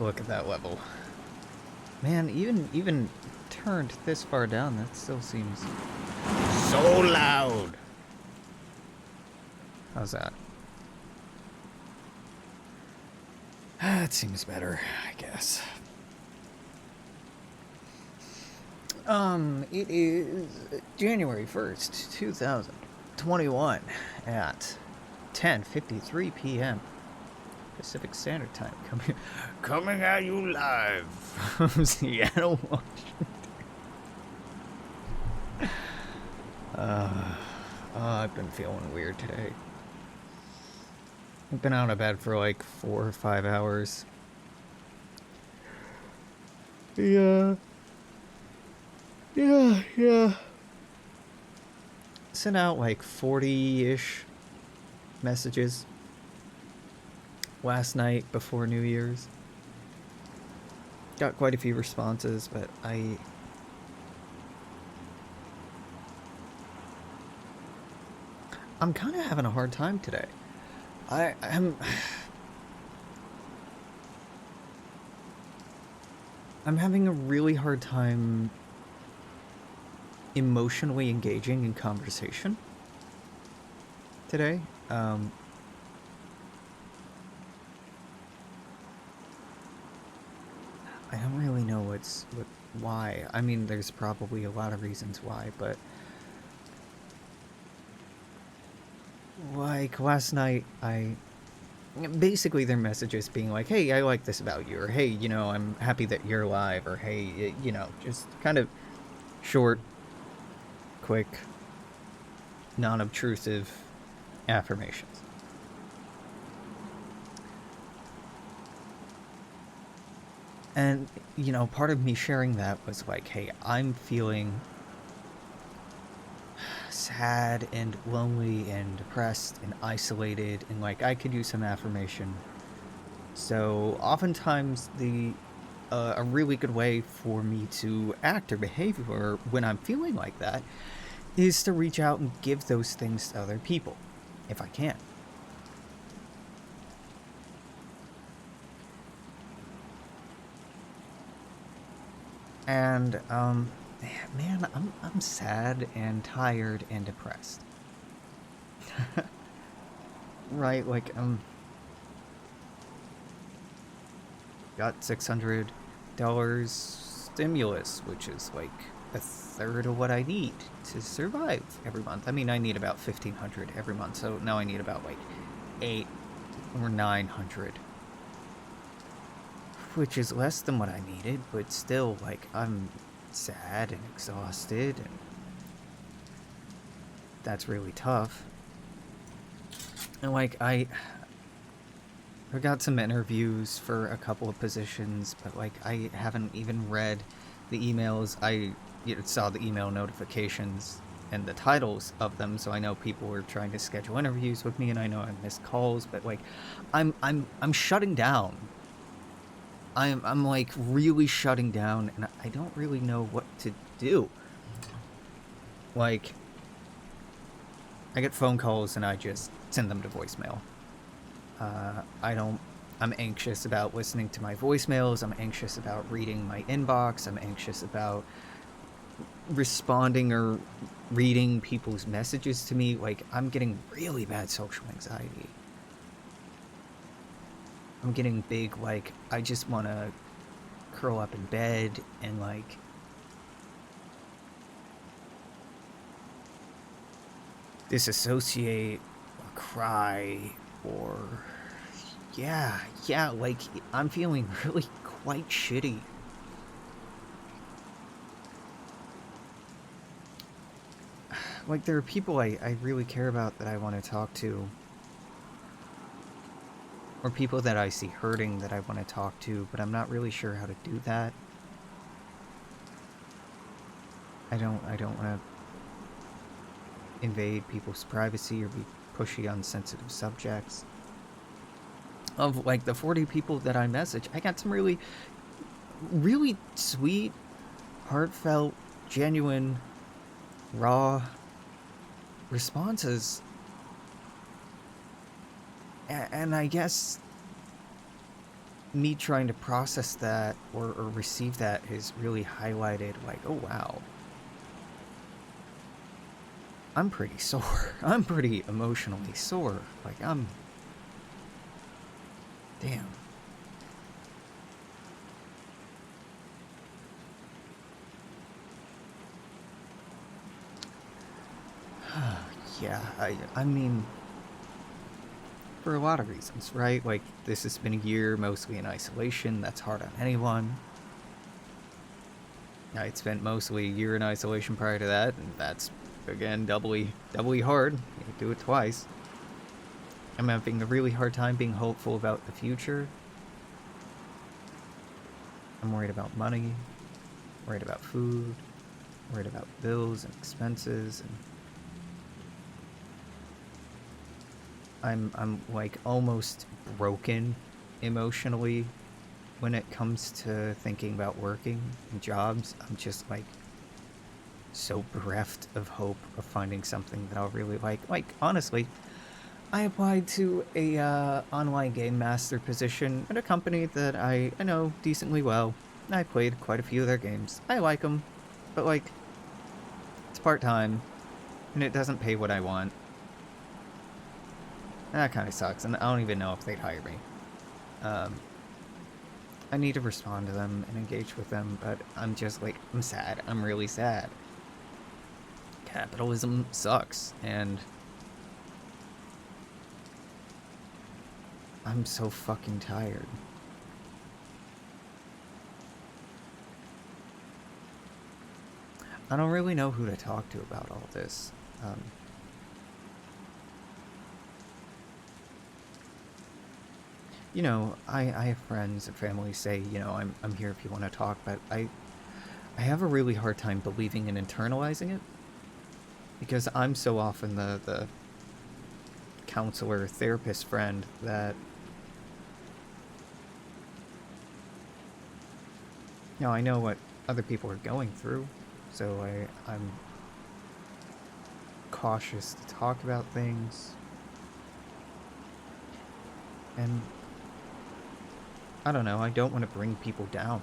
Look at that level. Man, even turned this far down, that still seems so loud. How's that? That seems better, I guess. It is January 1st, 2021 at 10:53 p.m. Pacific Standard Time. Coming at you live from Seattle, Washington. I've been feeling weird today. I've been out of bed for like 4 or 5 hours. Yeah. Sent out like 40-ish messages last night before New Year's. Got quite a few responses, but I'm kind of having a hard time today. I'm having a really hard time emotionally engaging in conversation today. I don't really know why. I mean, there's probably a lot of reasons why, but like last night, basically their messages being like, hey, I like this about you, or hey, I'm happy that you're alive, or hey, just kind of short, quick, non-obtrusive affirmations. And, part of me sharing that was like, hey, I'm feeling sad and lonely and depressed and isolated, and like I could use some affirmation. So oftentimes a really good way for me to act or behave or when I'm feeling like that is to reach out and give those things to other people if I can. And man, I'm sad and tired and depressed. Right, like got $600 stimulus, which is like a third of what I need to survive every month. I mean, I need about $1,500 every month, so now I need about like 8 or 900, which is less than what I needed, but still, like, I'm sad and exhausted, and that's really tough. And like I got some interviews for a couple of positions, but like I haven't even read the emails. I saw the email notifications and the titles of them, so I know people were trying to schedule interviews with me, and I know I missed calls, but like I'm shutting down. I'm like really shutting down, and I don't really know what to do. Like, I get phone calls and I just send them to voicemail. I'm anxious about listening to my voicemails. I'm anxious about reading my inbox. I'm anxious about responding or reading people's messages to me. Like, I'm getting really bad social anxiety. I'm getting big, like, I just want to curl up in bed and, like, disassociate or cry or yeah, like I'm feeling really quite shitty. Like there are people I really care about that I want to talk to, or people that I see hurting that I want to talk to, but I'm not really sure how to do that. I don't want to invade people's privacy or be pushy on sensitive subjects. Of like the 40 people that I message, I got some really sweet, heartfelt, genuine, raw responses. And I guess me trying to process that or receive that has really highlighted, like, oh wow, I'm pretty sore. I'm pretty emotionally sore. Like, damn. Yeah, I mean, for a lot of reasons, right? Like, this has been a year mostly in isolation. That's hard on anyone. I'd spent mostly a year in isolation prior to that, and that's, again, doubly hard. You do it twice. I'm having a really hard time being hopeful about the future. I'm worried about money, worried about food, worried about bills and expenses, and I'm like almost broken emotionally when it comes to thinking about working and jobs. I'm just like so bereft of hope of finding something that I'll really like. Like, honestly, I applied to a online game master position at a company that I know decently well. I played quite a few of their games. I like them, but like, it's part-time and it doesn't pay what I want. That kind of sucks, and I don't even know if they'd hire me. I need to respond to them and engage with them, but I'm just like, I'm sad. I'm really sad. Capitalism sucks, and I'm so fucking tired. I don't really know who to talk to about all this. You know, I have friends and family say, you know, I'm here if you want to talk, but I have a really hard time believing and internalizing it because I'm so often the counselor, therapist friend that, you know, I know what other people are going through, so I'm cautious to talk about things. And I don't know, I don't want to bring people down.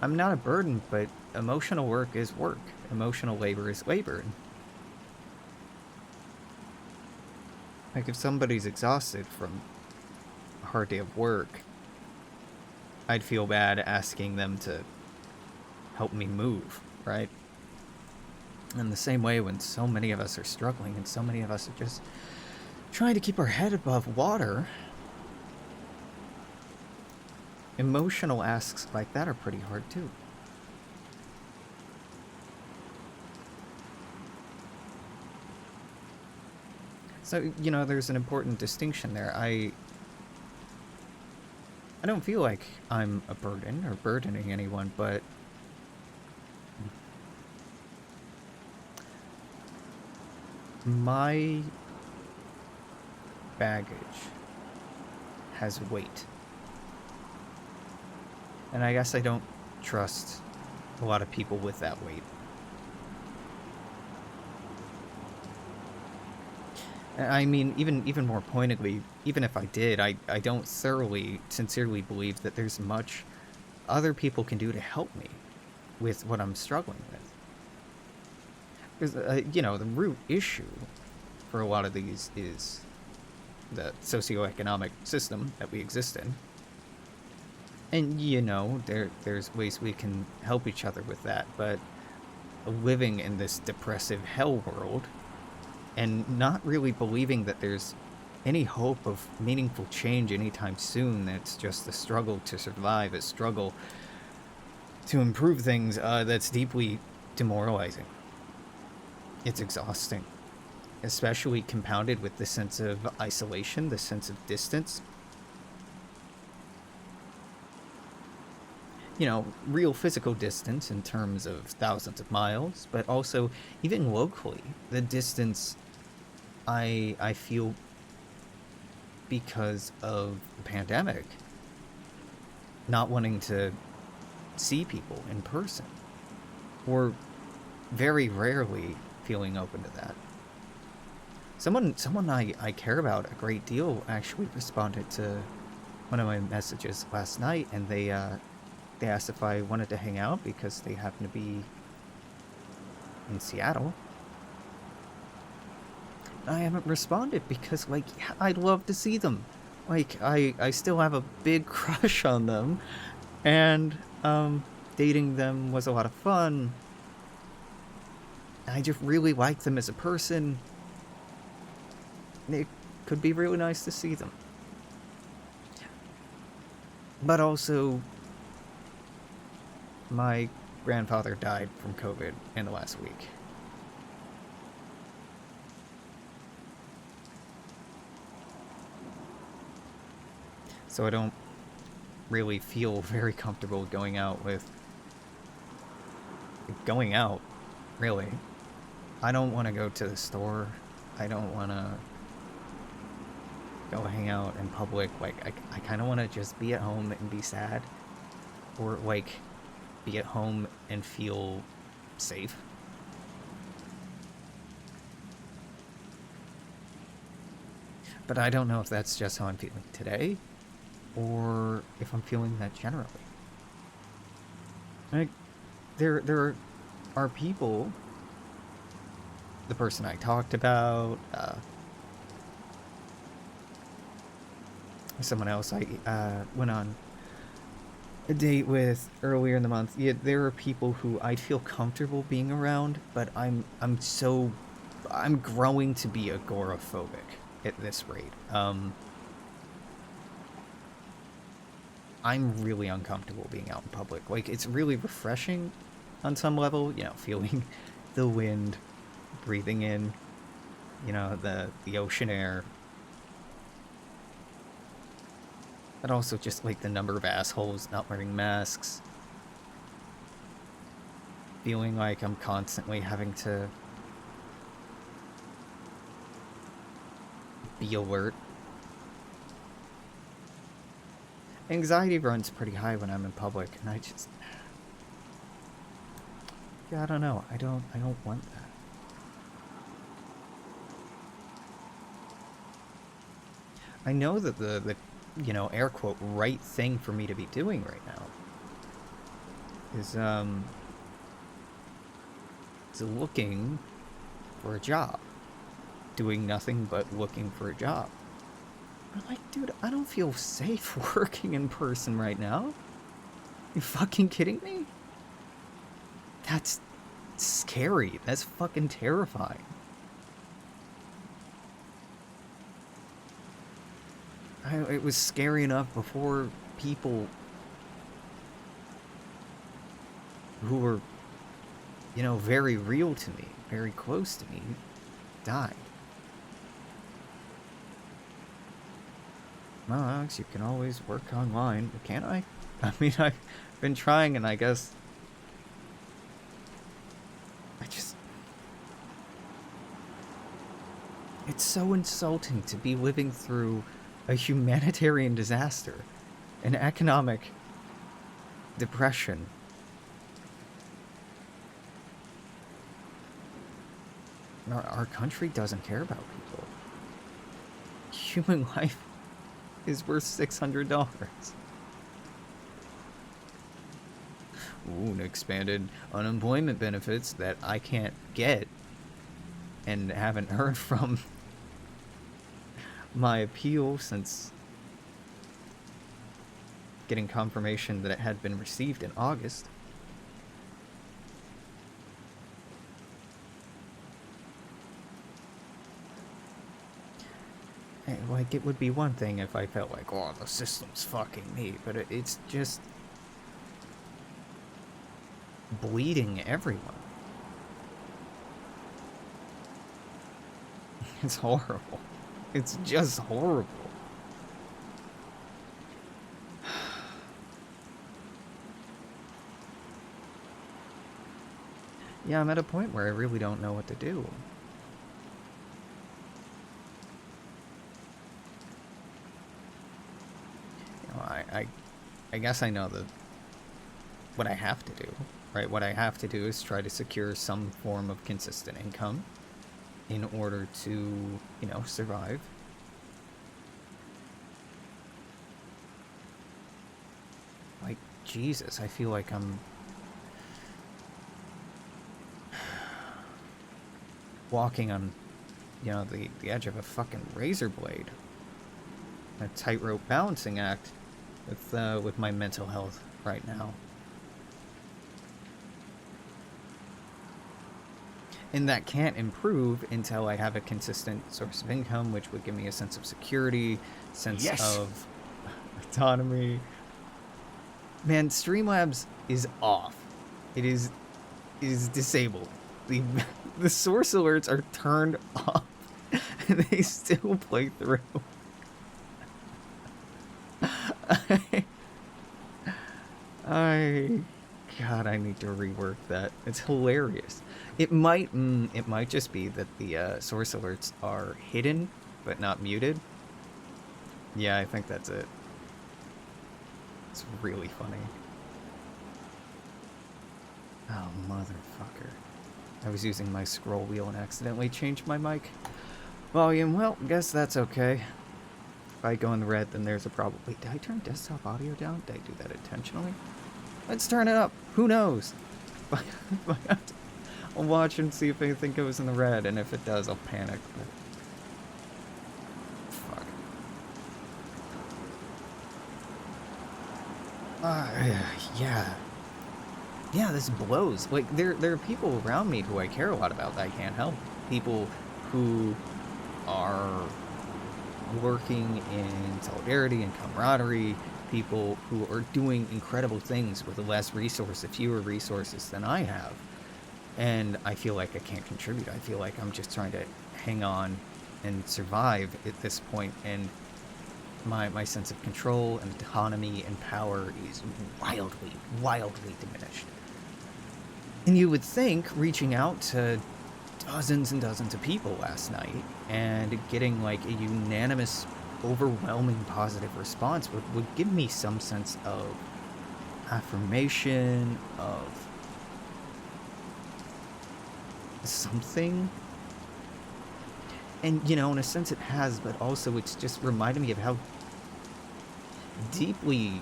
I'm not a burden, but emotional work is work. Emotional labor is labor. Like, if somebody's exhausted from a hard day of work, I'd feel bad asking them to help me move, right? In the same way, when so many of us are struggling and so many of us are just trying to keep our head above water, emotional asks like that are pretty hard too. So, you know, there's an important distinction there. I don't feel like I'm a burden or burdening anyone, but my baggage has weight. And I guess I don't trust a lot of people with that weight. I mean, even more pointedly, even if I did, I don't thoroughly, sincerely believe that there's much other people can do to help me with what I'm struggling with. Because, you know, the root issue for a lot of these is the socioeconomic system that we exist in. And, you know, there's ways we can help each other with that, but living in this depressive hell world and not really believing that there's any hope of meaningful change anytime soon, that's just a struggle to survive, a struggle to improve things, that's deeply demoralizing. It's exhausting, especially compounded with the sense of isolation, the sense of distance. You know, real physical distance in terms of thousands of miles, but also even locally, the distance I feel because of the pandemic, not wanting to see people in person, or very rarely feeling open to that. Someone I care about a great deal actually responded to one of my messages last night, and they asked if I wanted to hang out because they happen to be in Seattle. I haven't responded because, like, yeah, I'd love to see them. Like, I still have a big crush on them, and dating them was a lot of fun. I just really like them as a person. It could be really nice to see them. But also, my grandfather died from COVID in the last week. So I don't really feel very comfortable going out, really. I don't want to go to the store. I don't want to go hang out in public. Like, I kind of want to just be at home and be sad. Or, like, be at home and feel safe. But I don't know if that's just how I'm feeling today, or if I'm feeling that generally. Like, there are people, the person I talked about, someone else I went on a date with earlier in the month. Yeah, there are people who I'd feel comfortable being around, but I'm growing to be agoraphobic at this rate. I'm really uncomfortable being out in public. Like, it's really refreshing on some level, you know, feeling the wind, breathing in, you know, the ocean air. But also just, like, the number of assholes not wearing masks. Feeling like I'm constantly having to be alert. Anxiety runs pretty high when I'm in public, and I just... Yeah, I don't know. I don't want that. I know that the you know, air quote, right thing for me to be doing right now is looking for a job. Doing nothing but looking for a job. But, like, dude, I don't feel safe working in person right now. You fucking kidding me? That's scary. That's fucking terrifying. It was scary enough before people who were, you know, very real to me, very close to me, died. Well, Alex, you can always work online, can't I? I mean, I've been trying, and I guess... It's so insulting to be living through a humanitarian disaster, an economic depression. Our country doesn't care about people. Human life is worth $600. Ooh, and expanded unemployment benefits that I can't get and haven't heard from my appeal since getting confirmation that it had been received in August. Like, it would be one thing if I felt like, oh, the system's fucking me, but it's just bleeding everyone. It's horrible. It's just horrible. Yeah, I'm at a point where I really don't know what to do. You know, I guess I know what I have to do, right? What I have to do is try to secure some form of consistent income. in order to, you know, survive. Like, Jesus, I feel like I'm walking on, you know, the edge of a fucking razor blade. A tightrope balancing act with my mental health right now. And that can't improve until I have a consistent source of income, which would give me a sense of security, sense of autonomy. Man, Streamlabs is off. It is disabled. The source alerts are turned off, and they still play through. God, I need to rework that. It's hilarious. It might just be that the source alerts are hidden but not muted. Yeah, I think that's it. It's really funny. Oh, motherfucker. I was using my scroll wheel and accidentally changed my mic volume. Well, guess that's okay. If I go in the red, then there's a problem. Wait, did I turn desktop audio down? Did I do that intentionally? Let's turn it up. Who knows? I'll watch and see if anything goes in the red, and if it does, I'll panic. But... fuck. Yeah. Yeah, this blows. Like, there are people around me who I care a lot about that I can't help. People who are working in solidarity and camaraderie, people who are doing incredible things with less resources, fewer resources than I have. And I feel like I can't contribute. I feel like I'm just trying to hang on and survive at this point, and my sense of control and autonomy and power is wildly, wildly diminished. And you would think reaching out to dozens and dozens of people last night and getting like a unanimous, overwhelming positive response would give me some sense of affirmation, of something. And, you know, in a sense it has, but also it's just reminded me of how deeply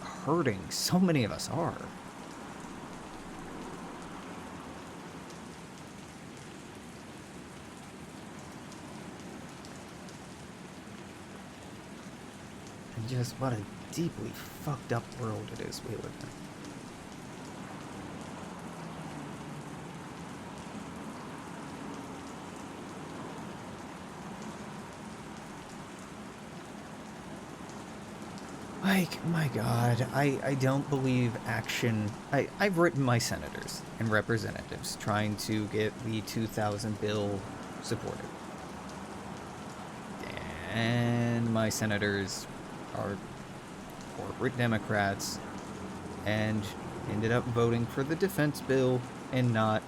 hurting so many of us are. And just what a deeply fucked up world it is we live in. Like, my God, I don't believe action. I've written my senators and representatives trying to get the 2000 bill supported. And my senators are corporate Democrats and ended up voting for the defense bill and not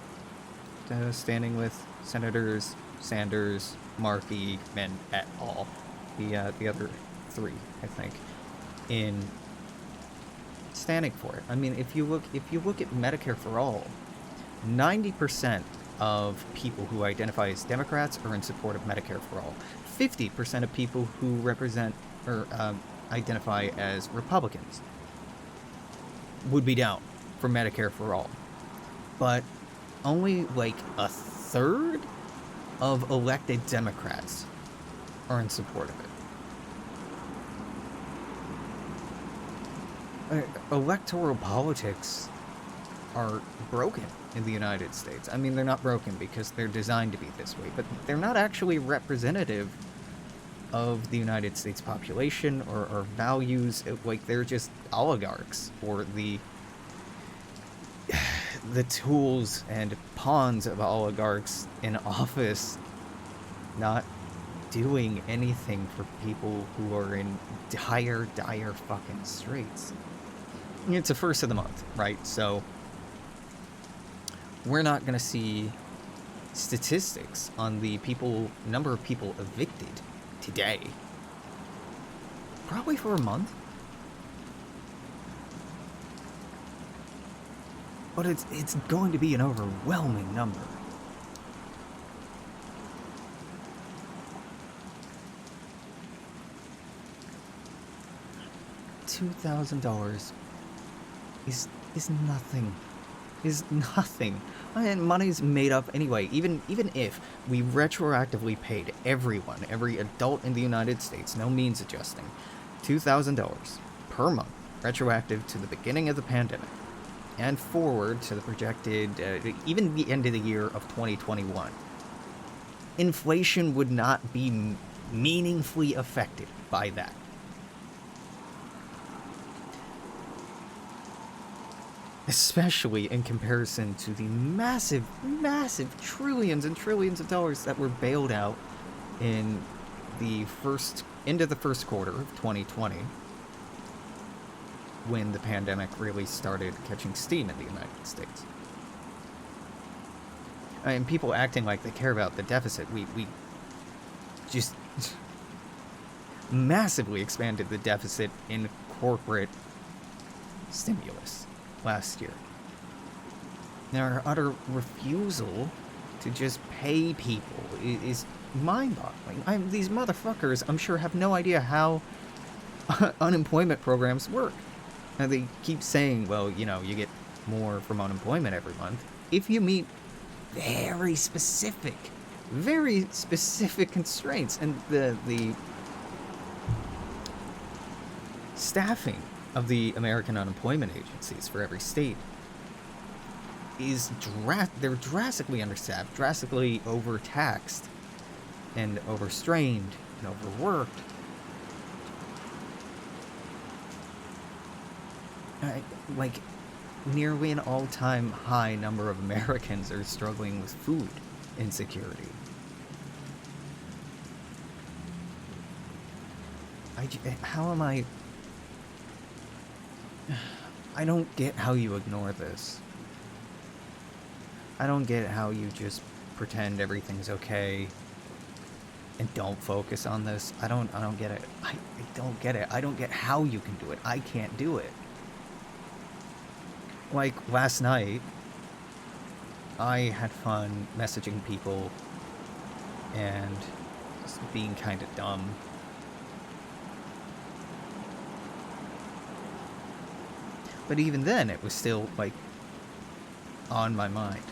standing with Senators Sanders, Markey, and et al. The other three, I think, in standing for it. I mean, if you look at Medicare for All, 90% of people who identify as Democrats are in support of Medicare for All. 50% of people who represent or identify as Republicans would be down for Medicare for All. But only like a third of elected Democrats are in support of it. Electoral politics are broken in the United States. I mean, they're not broken because they're designed to be this way, but they're not actually representative of the United States population or values. Like, they're just oligarchs or the tools and pawns of oligarchs in office, not doing anything for people who are in dire fucking straits. It's the first of the month, right? So we're not going to see statistics on the number of people evicted today. Probably for a month. But it's going to be an overwhelming number. $2,000 is nothing. Is nothing. And money's made up anyway. Even if we retroactively paid everyone, every adult in the United States, no means adjusting, $2,000 per month, retroactive to the beginning of the pandemic, and forward to the projected, even the end of the year of 2021, inflation would not be meaningfully affected by that. Especially in comparison to the massive, massive trillions and trillions of dollars that were bailed out in the end of the first quarter of 2020, when the pandemic really started catching steam in the United States. And people acting like they care about the deficit, we just massively expanded the deficit in corporate stimulus last year. Now, our utter refusal to just pay people is mind-boggling. These motherfuckers, I'm sure, have no idea how unemployment programs work. Now, they keep saying, well, you know, you get more from unemployment every month if you meet very specific constraints. And the staffing of the American unemployment agencies for every state is they're drastically understaffed, drastically overtaxed, and overstrained, and overworked. Like, nearly an all-time high number of Americans are struggling with food insecurity. How am I don't get how you ignore this. I don't get how you just pretend everything's okay and don't focus on this. I don't get it. I don't get it. I don't get how you can do it. I can't do it. Like, last night, I had fun messaging people and just being kind of dumb. But even then, it was still, like, on my mind.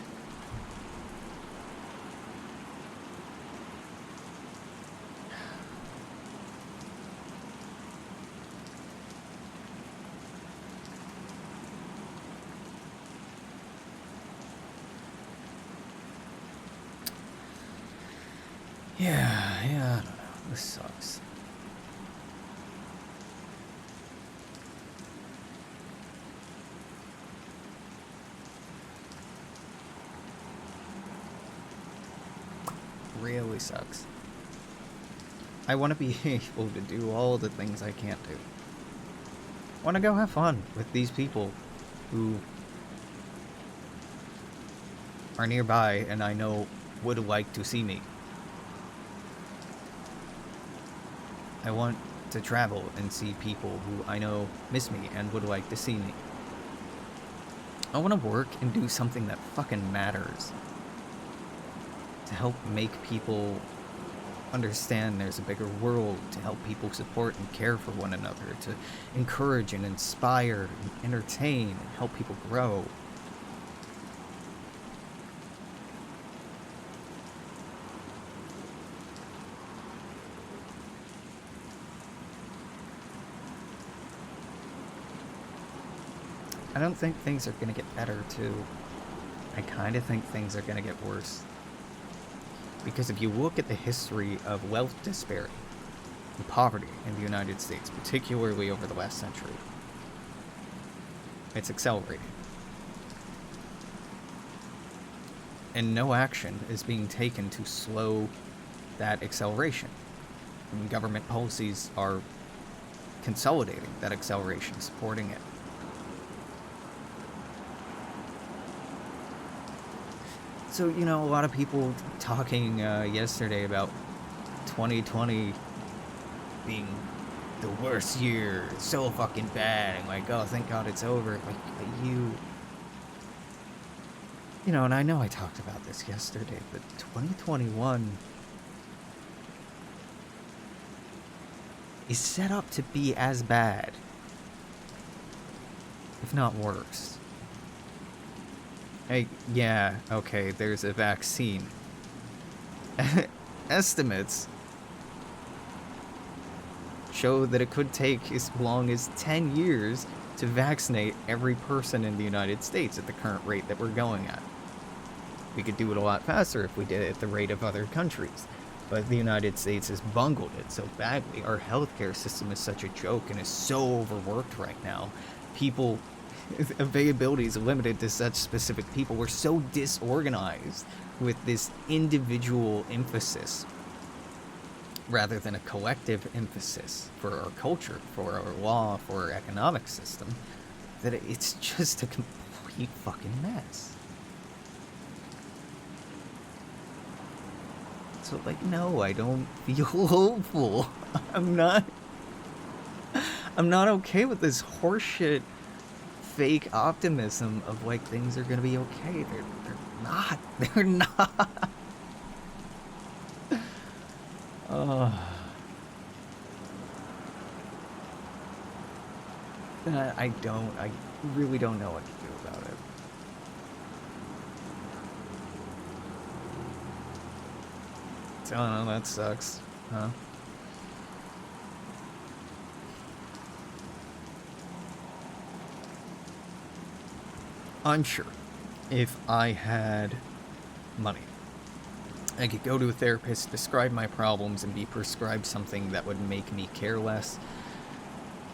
Yeah, I don't know. This sucks. Really sucks. I want to be able to do all the things I can't do. I want to go have fun with these people who are nearby and I know would like to see me. I want to travel and see people who I know miss me and would like to see me. I want to work and do something that fucking matters. To help make people understand there's a bigger world, to help people support and care for one another, to encourage and inspire and entertain and help people grow. I don't think things are gonna get better, too. I kind of think things are gonna get worse. Because if you look at the history of wealth disparity and poverty in the United States, particularly over the last century, it's accelerating. And no action is being taken to slow that acceleration. I mean, government policies are consolidating that acceleration, supporting it. So, you know, a lot of people talking yesterday about 2020 being the worst year, so fucking bad, and like, oh, thank God it's over. Like, you know, and I know I talked about this yesterday, but 2021 is set up to be as bad if not worse. Yeah, okay, there's a vaccine. Estimates show that it could take as long as 10 years to vaccinate every person in the United States at the current rate that we're going at. We could do it a lot faster if we did it at the rate of other countries. But the United States has bungled it so badly. Our healthcare system is such a joke and is so overworked right now. People, availability is limited to such specific people. We're so disorganized with this individual emphasis rather than a collective emphasis for our culture, for our law, for our economic system, that it's just a complete fucking mess. So, like, no, I don't feel hopeful. I'm not okay with this horseshit fake optimism of, like, things are gonna be okay. They're not. They're not. I really don't know what to do about it. So, I don't know, that sucks, huh? I'm sure if I had money, I could go to a therapist, describe my problems, and be prescribed something that would make me care less,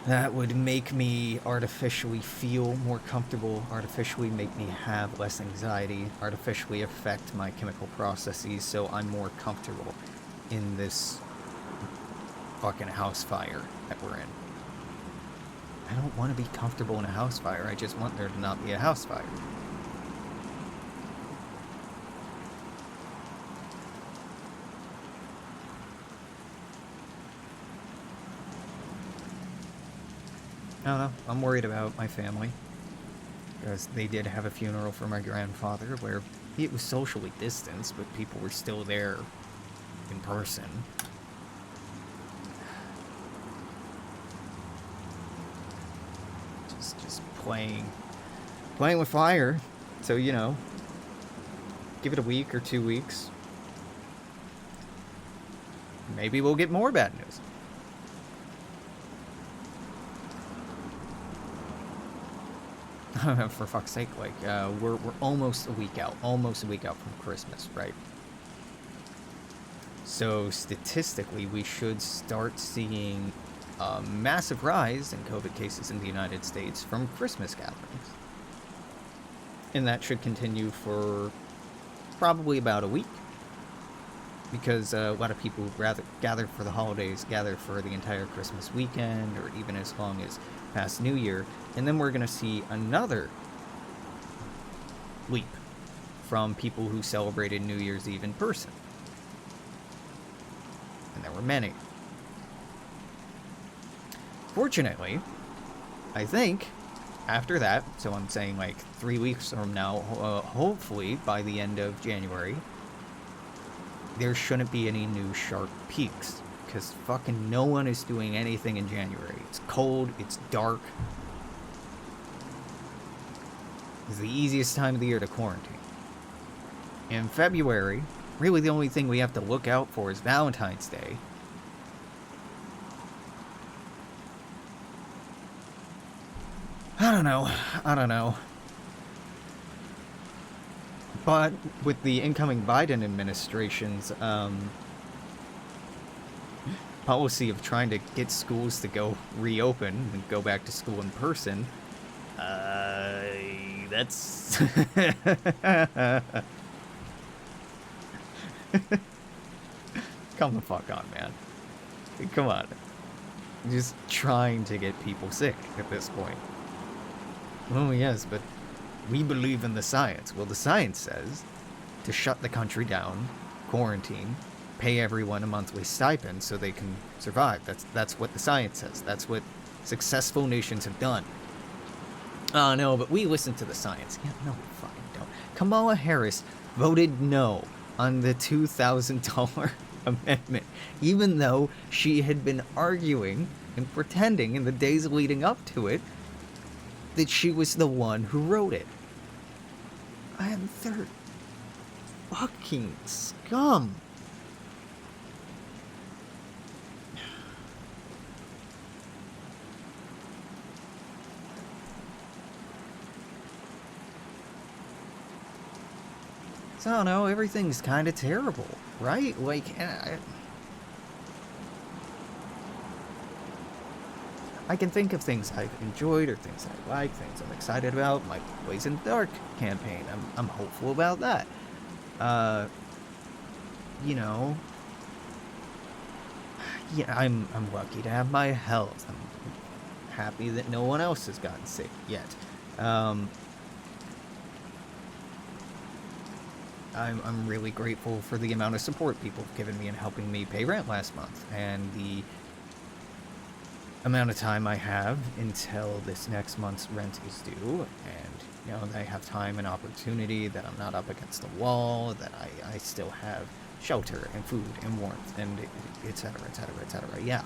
that would make me artificially feel more comfortable, artificially make me have less anxiety, artificially affect my chemical processes so I'm more comfortable in this fucking house fire that we're in. I don't want to be comfortable in a house fire, I just want there to not be a house fire. I don't know, I'm worried about my family, because they did have a funeral for my grandfather where it was socially distanced, but people were still there in person. Just playing with fire. So, you know, give it a week or 2 weeks. Maybe we'll get more bad news. For fuck's sake, like, we're almost a week out from Christmas, right? So statistically, we should start seeing a massive rise in COVID cases in the United States from Christmas gatherings. And that should continue for probably about a week. Because a lot of people would rather gather for the holidays, gather for the entire Christmas weekend, or even as long as past New Year. And then we're going to see another leap from people who celebrated New Year's Eve in person. And there were many. Fortunately, I think after that, so I'm saying like 3 weeks from now, hopefully by the end of January, there shouldn't be any new sharp peaks, because fucking no one is doing anything in January. It's cold, it's dark. It's the easiest time of the year to quarantine. In February, really the only thing we have to look out for is Valentine's Day. I don't know. But with the incoming Biden administration's policy of trying to get schools to go reopen and go back to school in person, that's come the fuck on, man. Come on. Just trying to get people sick at this point. Oh yes, but we believe in the science. Well, the science says to shut the country down, quarantine, pay everyone a monthly stipend so they can survive. That's what the science says. That's what successful nations have done. Oh no, but we listen to the science. Yeah, no, we fucking don't. Kamala Harris voted no on the $2,000 amendment, even though she had been arguing and pretending in the days leading up to it that she was the one who wrote it. And they're fucking scum. So, I don't know, everything's kind of terrible, right? Like, I can think of things I've enjoyed or things I like, things I'm excited about. My Blaze in the Dark campaign, I'm hopeful about that. You know, yeah, I'm lucky to have my health. I'm happy that no one else has gotten sick yet. I'm really grateful for the amount of support people have given me in helping me pay rent last month, and the amount of time I have until this next month's rent is due, and, you know, that I have time and opportunity, that I'm not up against the wall, that I still have shelter and food and warmth, and etc., etc., etc., yeah.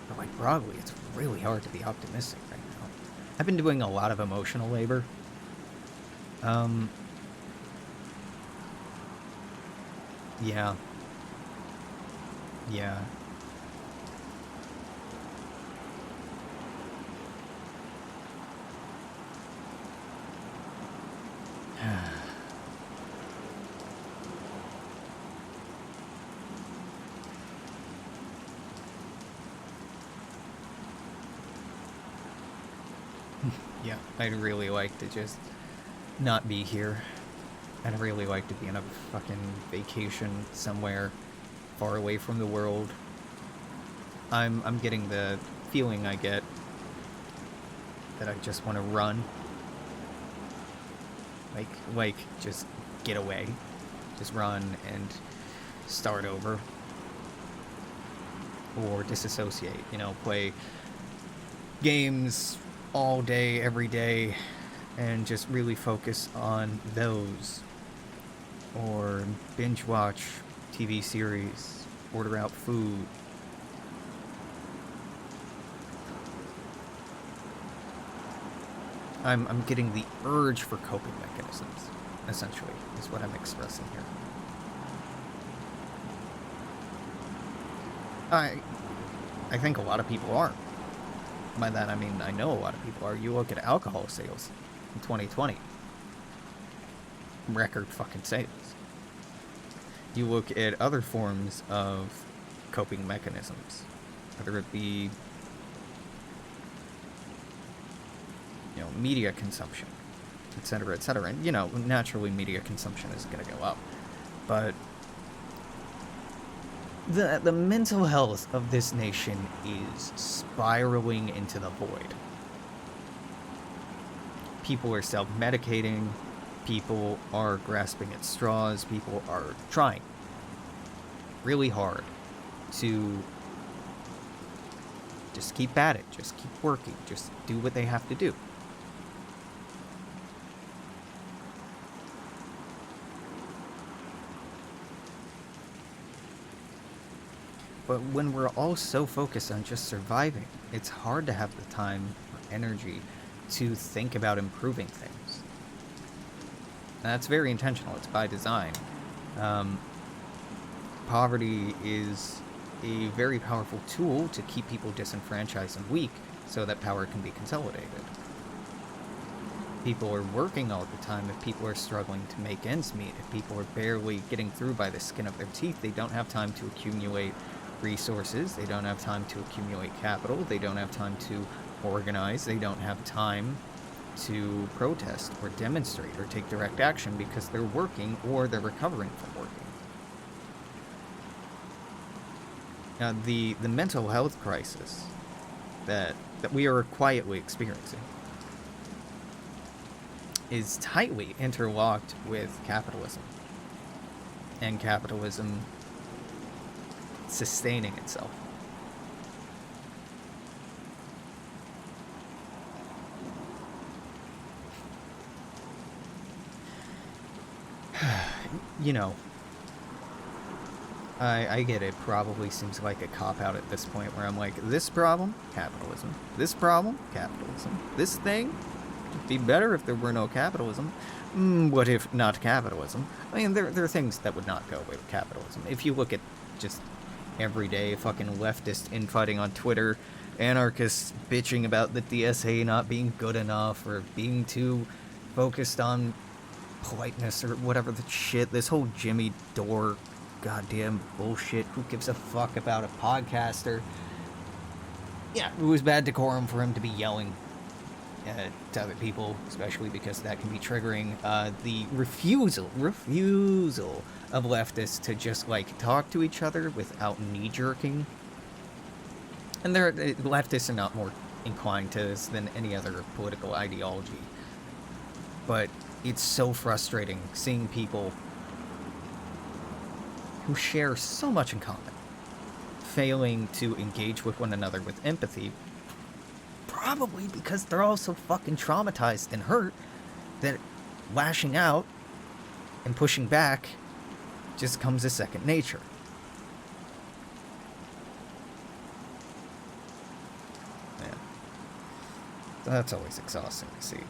But, like, broadly, it's really hard to be optimistic right now. I've been doing a lot of emotional labor. Yeah. Yeah. Yeah, I'd really like to just not be here. I'd really like to be on a fucking vacation somewhere far away from the world. I'm getting the feeling I get that I just want to run. Like, just get away. Just run and start over. Or disassociate, you know, play games all day, every day, and just really focus on those. Or binge watch TV series, order out food. I'm getting the urge for coping mechanisms, essentially, is what I'm expressing here. I think a lot of people are. By that I mean I know a lot of people are. You look at alcohol sales in 2020. Record fucking sales. You look at other forms of coping mechanisms, whether it be, you know, media consumption, etc., etc. And, you know, naturally media consumption is going to go up. But the mental health of this nation is spiraling into the void. People are self-medicating. People are grasping at straws. People are trying really hard to just keep at it, just keep working, just do what they have to do. But when we're all so focused on just surviving, it's hard to have the time or energy to think about improving things. And that's very intentional. It's by design. Poverty is a very powerful tool to keep people disenfranchised and weak so that power can be consolidated. People are working all the time. If people are struggling to make ends meet, if people are barely getting through by the skin of their teeth, they don't have time to accumulate resources. They don't have time to accumulate capital. They don't have time to organize. They don't have time to protest or demonstrate or take direct action because they're working or they're recovering from working. Now, the mental health crisis that we are quietly experiencing is tightly interlocked with capitalism, and capitalism sustaining itself. You know, I get it. Probably seems like a cop-out at this point where I'm like, this problem, capitalism. This problem, capitalism. This thing, it'd be better if there were no capitalism. What if not capitalism? I mean, there are things that would not go with capitalism. If you look at just everyday fucking leftist infighting on Twitter, anarchists bitching about the DSA not being good enough or being too focused on politeness or whatever the shit, this whole Jimmy Dore goddamn bullshit. Who gives a fuck about a podcaster? Yeah, it was bad decorum for him to be yelling to other people, especially because that can be triggering. The refusal of leftists to just like talk to each other without knee-jerking. And leftists are not more inclined to this than any other political ideology. But it's so frustrating seeing people who share so much in common failing to engage with one another with empathy, probably because they're all so fucking traumatized and hurt that lashing out and pushing back just comes as second nature. Yeah. That's always exhausting to see.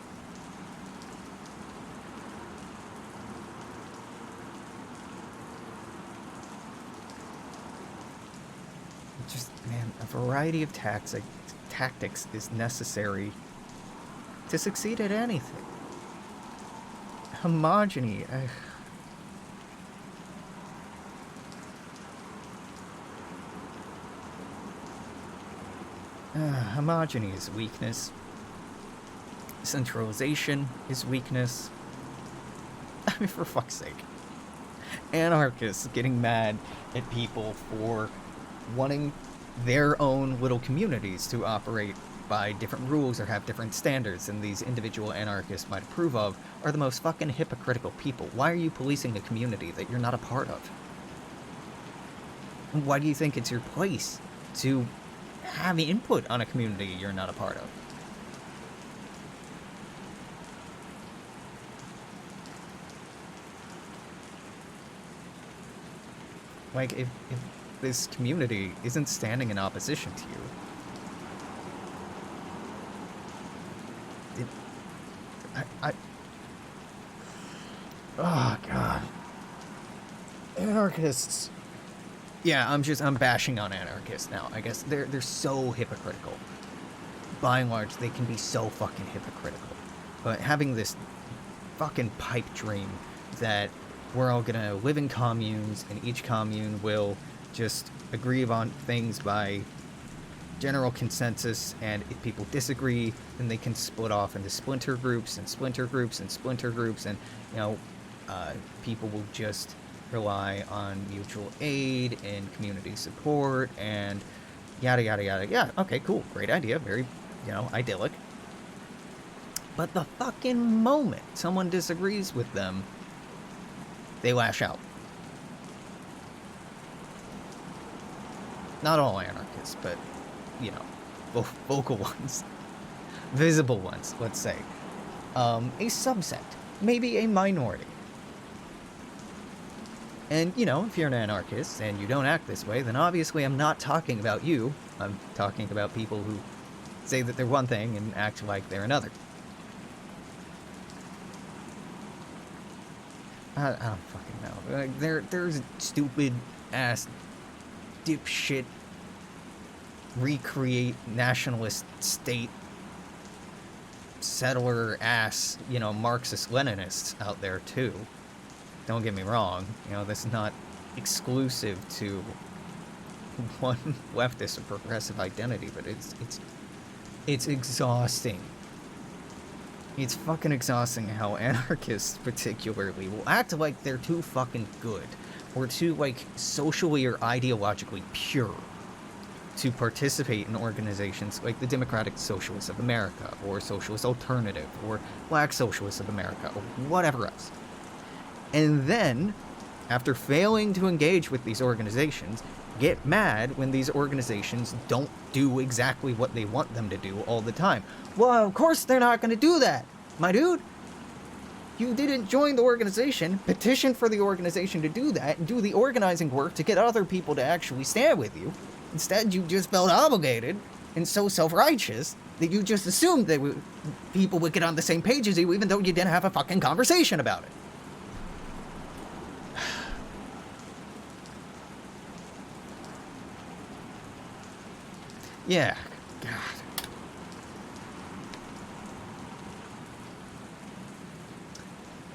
Just, man, a variety of tactics is necessary to succeed at anything. Homogeny. Homogeny is weakness. Centralization is weakness. I mean, for fuck's sake. Anarchists getting mad at people for wanting their own little communities to operate by different rules or have different standards than these individual anarchists might approve of are the most fucking hypocritical people. Why are you policing a community that you're not a part of? Why do you think it's your place to have input on a community you're not a part of? Like, if this community isn't standing in opposition to you, oh god, anarchists. Yeah, I'm bashing on anarchists now. I guess they're so hypocritical. By and large, they can be so fucking hypocritical. But having this fucking pipe dream that we're all gonna live in communes and each commune will just agree on things by general consensus, and if people disagree, then they can split off into splinter groups and splinter groups and splinter groups, and people will just rely on mutual aid and community support and yada yada yada. Yeah, okay, cool, great idea, very idyllic. But the fucking moment someone disagrees with them, they lash out. Not all anarchists, but, vocal ones. Visible ones, let's say. A subset. Maybe a minority. And, if you're an anarchist and you don't act this way, then obviously I'm not talking about you. I'm talking about people who say that they're one thing and act like they're another. I don't fucking know. There's stupid-ass dipshit recreate nationalist state settler ass Marxist Leninists out there too. Don't get me wrong, this is not exclusive to one leftist or progressive identity, but it's exhausting. It's fucking exhausting how anarchists particularly will act like they're too fucking good or too, socially or ideologically pure to participate in organizations like the Democratic Socialists of America, or Socialist Alternative, or Black Socialists of America, or whatever else. And then, after failing to engage with these organizations, get mad when these organizations don't do exactly what they want them to do all the time. Well, of course they're not going to do that, my dude. You didn't join the organization, petition for the organization to do that, and do the organizing work to get other people to actually stand with you. Instead, you just felt obligated and so self-righteous that you just assumed that people would get on the same page as you, even though you didn't have a fucking conversation about it. Yeah, God.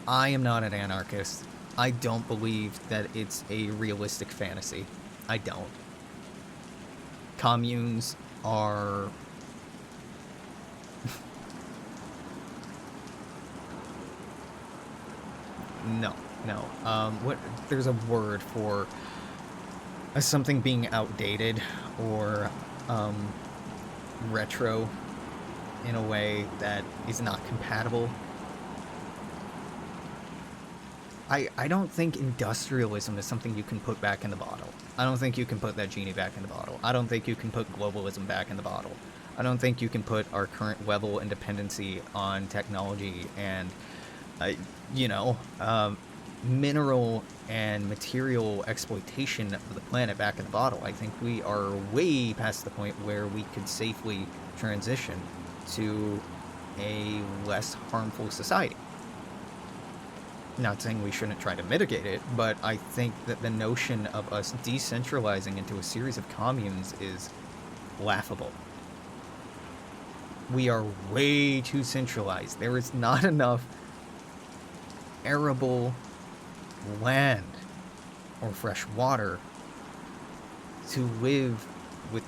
I am not an anarchist. I don't believe that it's a realistic fantasy. I don't. Communes are... no. There's a word for something being outdated or retro in a way that is not compatible. I don't think industrialism is something you can put back in the bottle. I don't think you can put that genie back in the bottle. I don't think you can put globalism back in the bottle. I don't think you can put our current level and dependency on technology and, mineral and material exploitation of the planet back in the bottle. I think we are way past the point where we could safely transition to a less harmful society. Not saying we shouldn't try to mitigate it, but I think that the notion of us decentralizing into a series of communes is laughable. We are way too centralized. There is not enough arable land or fresh water to live with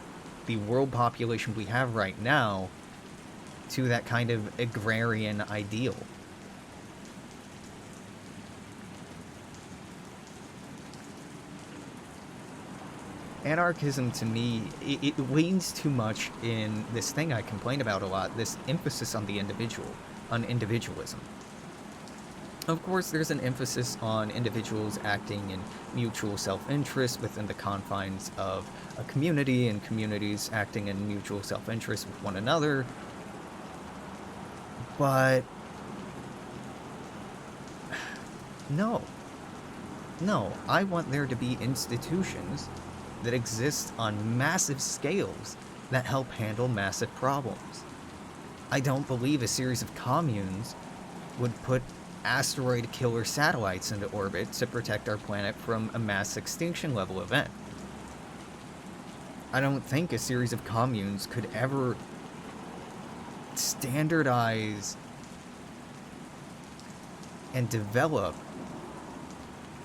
the world population we have right now to that kind of agrarian ideal. Anarchism, to me, it leans too much in this thing I complain about a lot, this emphasis on the individual, on individualism. Of course, there's an emphasis on individuals acting in mutual self-interest within the confines of a community, and communities acting in mutual self-interest with one another. But no, I want there to be institutions that exist on massive scales that help handle massive problems. I don't believe a series of communes would put asteroid killer satellites into orbit to protect our planet from a mass extinction level event. I don't think a series of communes could ever standardize and develop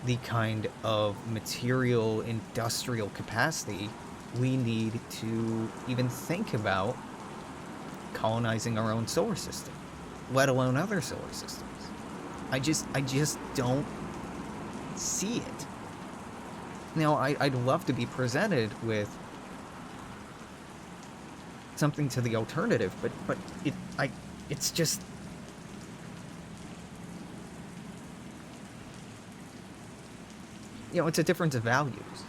the kind of material industrial capacity we need to even think about colonizing our own solar system, let alone other solar systems. I just don't see it. Now, I'd love to be presented with something to the alternative, but it's just... it's a difference of values.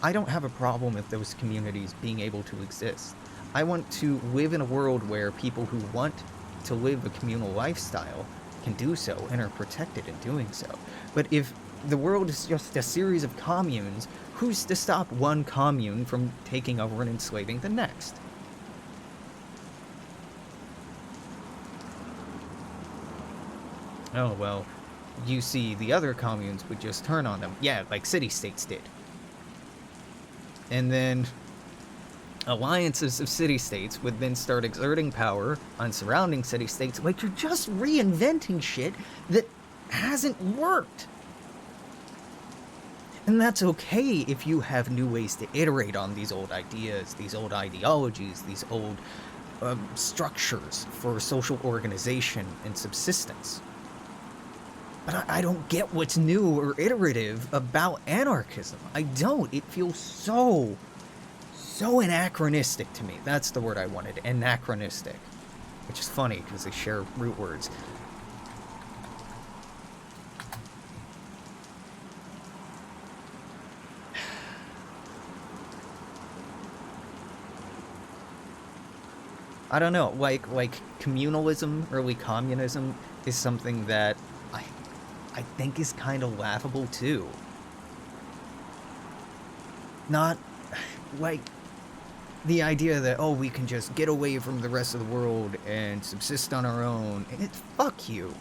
I don't have a problem with those communities being able to exist. I want to live in a world where people who want to live a communal lifestyle can do so and are protected in doing so. But if the world is just a series of communes, who's to stop one commune from taking over and enslaving the next? Oh, well, you see, the other communes would just turn on them. Yeah, like city-states did. And then alliances of city-states would then start exerting power on surrounding city-states. Like, you're just reinventing shit that hasn't worked. And that's okay if you have new ways to iterate on these old ideas, these old ideologies, these old structures for social organization and subsistence. But I don't get what's new or iterative about anarchism. I don't. It feels so anachronistic to me. That's the word I wanted, anachronistic. Which is funny, because they share root words. I don't know, like communalism, early communism, is something that I think is kind of laughable too. Not like the idea that, oh, we can just get away from the rest of the world and subsist on our own. Fuck you.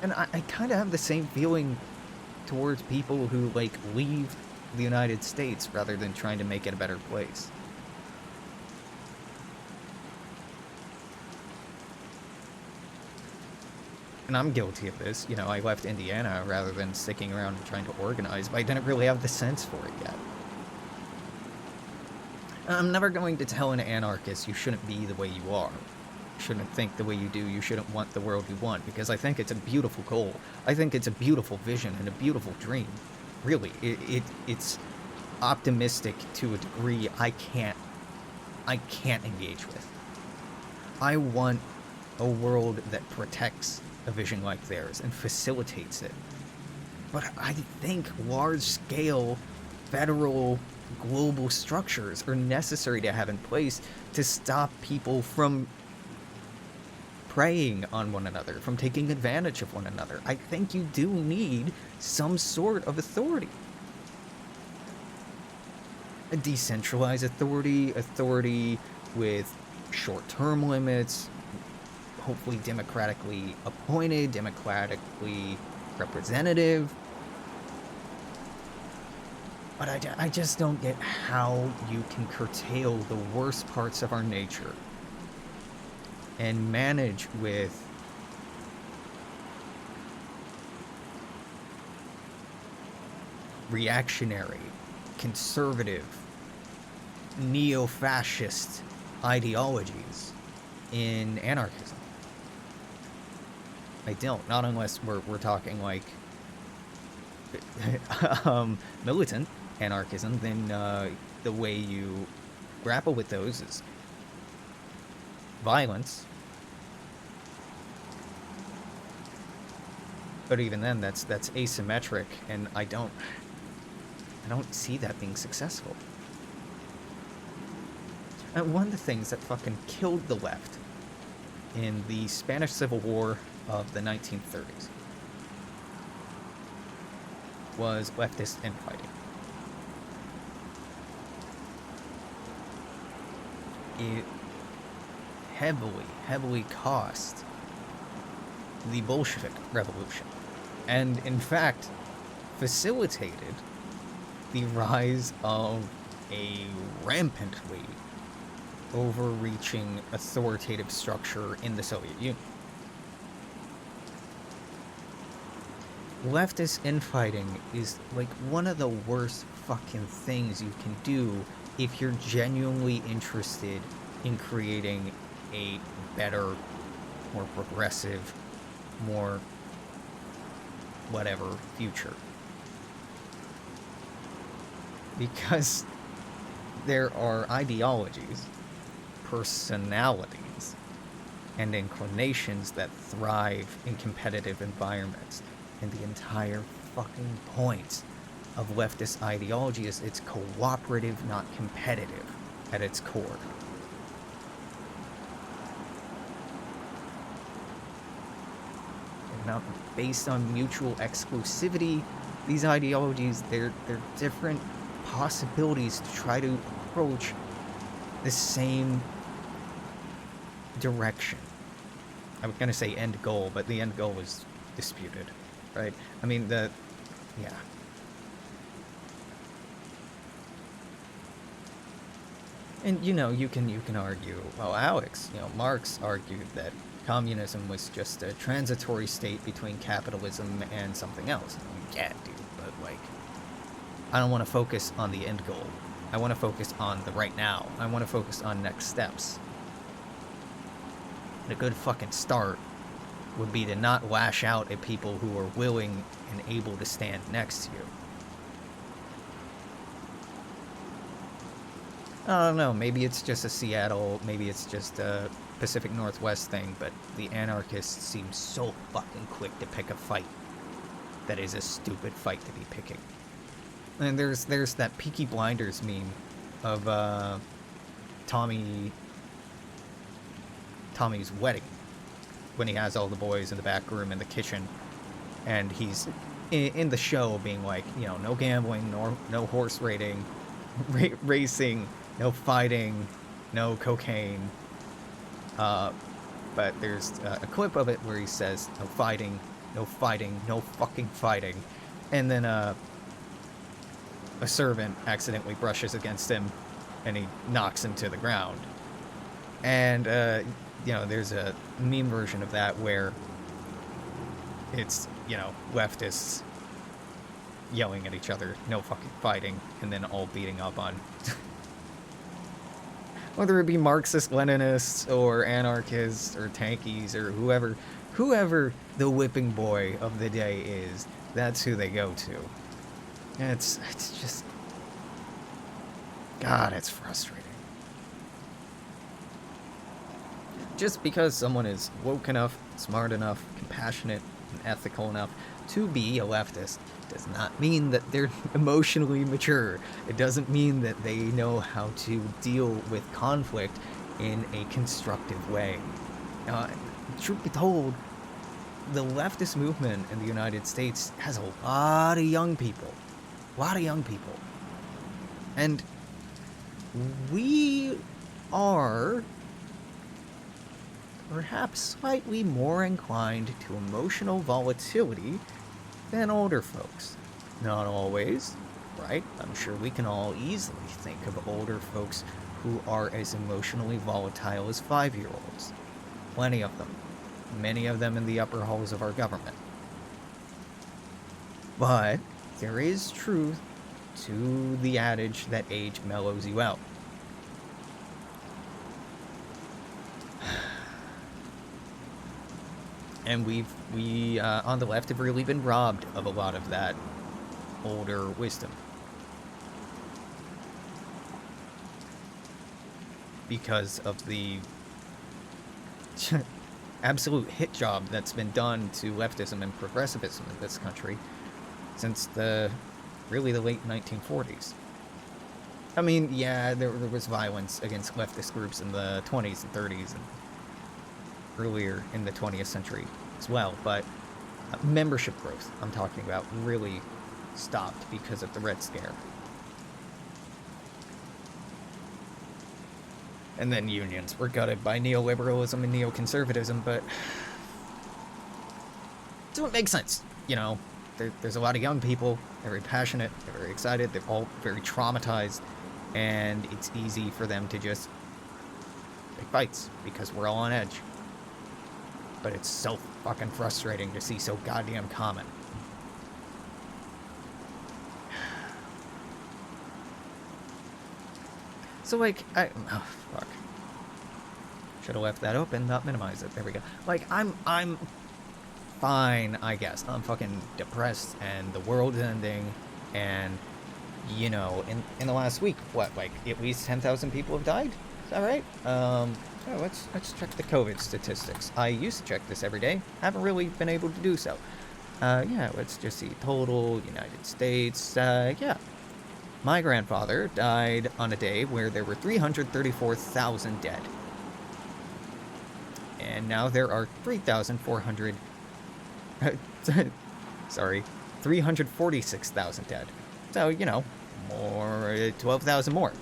And I kind of have the same feeling towards people who, like, leave the United States rather than trying to make it a better place. And I'm guilty of this. You know, I left Indiana rather than sticking around and trying to organize, but I didn't really have the sense for it yet. I'm never going to tell an anarchist you shouldn't be the way you are. You shouldn't think the way you do. You shouldn't want the world you want, because I think it's a beautiful goal. I think it's a beautiful vision and a beautiful dream. Really, it's optimistic to a degree I can't engage with. I want a world that protects a vision like theirs and facilitates it. But I think large-scale, federal, global structures are necessary to have in place to stop people from preying on one another, from taking advantage of one another. I think you do need some sort of authority. A decentralized authority with short-term limits, hopefully democratically appointed, democratically representative. But I just don't get how you can curtail the worst parts of our nature and manage with reactionary, conservative, neo-fascist ideologies in anarchism. I don't. Not unless we're talking like militant anarchism. Then the way you grapple with those is violence. But even then, that's asymmetric, and I don't see that being successful. And one of the things that fucking killed the left in the Spanish Civil War of the 1930s was leftist infighting. It heavily cost the Bolshevik Revolution, and in fact facilitated the rise of a rampantly overreaching authoritative structure in the Soviet Union. Leftist infighting is like one of the worst fucking things you can do if you're genuinely interested in creating a better, more progressive, more whatever future. Because there are ideologies, personalities, and inclinations that thrive in competitive environments. And the entire fucking point of leftist ideology is it's cooperative, not competitive at its core. They're not based on mutual exclusivity. These ideologies, they're different possibilities to try to approach the same direction. I was going to say end goal, but the end goal is disputed, right? I mean, yeah. And, you know, you can argue, well, Alex, you know, Marx argued that communism was just a transitory state between capitalism and something else. Yeah, dude, but, like, I don't want to focus on the end goal. I want to focus on the right now. I want to focus on next steps. And a good fucking start would be to not lash out at people who are willing and able to stand next to you. I don't know, maybe it's just a Seattle, maybe it's just a Pacific Northwest thing, but the anarchists seem so fucking quick to pick a fight that is a stupid fight to be picking. And there's that Peaky Blinders meme of Tommy's wedding, when he has all the boys in the back room in the kitchen, and he's in the show being like, you know, no gambling, no horse racing, no fighting, no cocaine. But there's a clip of it where he says, no fighting, no fucking fighting. And then a servant accidentally brushes against him and he knocks him to the ground. And, you know, there's a meme version of that where it's, you know, leftists yelling at each other, no fucking fighting, and then all beating up on whether it be Marxist Leninists or anarchists or tankies or whoever the whipping boy of the day is, that's who they go to. And it's just, God, it's frustrating. Just because someone is woke enough, smart enough, compassionate, and ethical enough to be a leftist does not mean that they're emotionally mature. It doesn't mean that they know how to deal with conflict in a constructive way. Truth be told, the leftist movement in the United States has a lot of young people. And we are perhaps slightly more inclined to emotional volatility than older folks. Not always, right? I'm sure we can all easily think of older folks who are as emotionally volatile as 5-year-olds. Plenty of them. Many of them in the upper halls of our government. But there is truth to the adage that age mellows you out. And we on the left have really been robbed of a lot of that older wisdom. Because of the absolute hit job that's been done to leftism and progressivism in this country since the late 1940s. I mean, yeah, there was violence against leftist groups in the 20s and 30s and earlier in the 20th century as well, but membership growth, I'm talking about, really stopped because of the Red Scare. And then unions were gutted by neoliberalism and neoconservatism, but so it makes sense, you know. There's a lot of young people, they're very passionate, they're very excited, they're all very traumatized, and it's easy for them to just pick fights because we're all on edge. But it's so fucking frustrating to see so goddamn common. So, like, oh, fuck. Should have left that open, not minimize it. There we go. Like, I'm fine, I guess. I'm fucking depressed, and the world's ending, and, you know, in the last week, what, like, at least 10,000 people have died? Is that right? Oh, let's check the COVID statistics. I used to check this every day. Haven't really been able to do so. Yeah, let's just see. Total United States. Yeah. My grandfather died on a day where there were 334,000 dead. And now there are 3,400... sorry. 346,000 dead. So, you know, 12,000 more.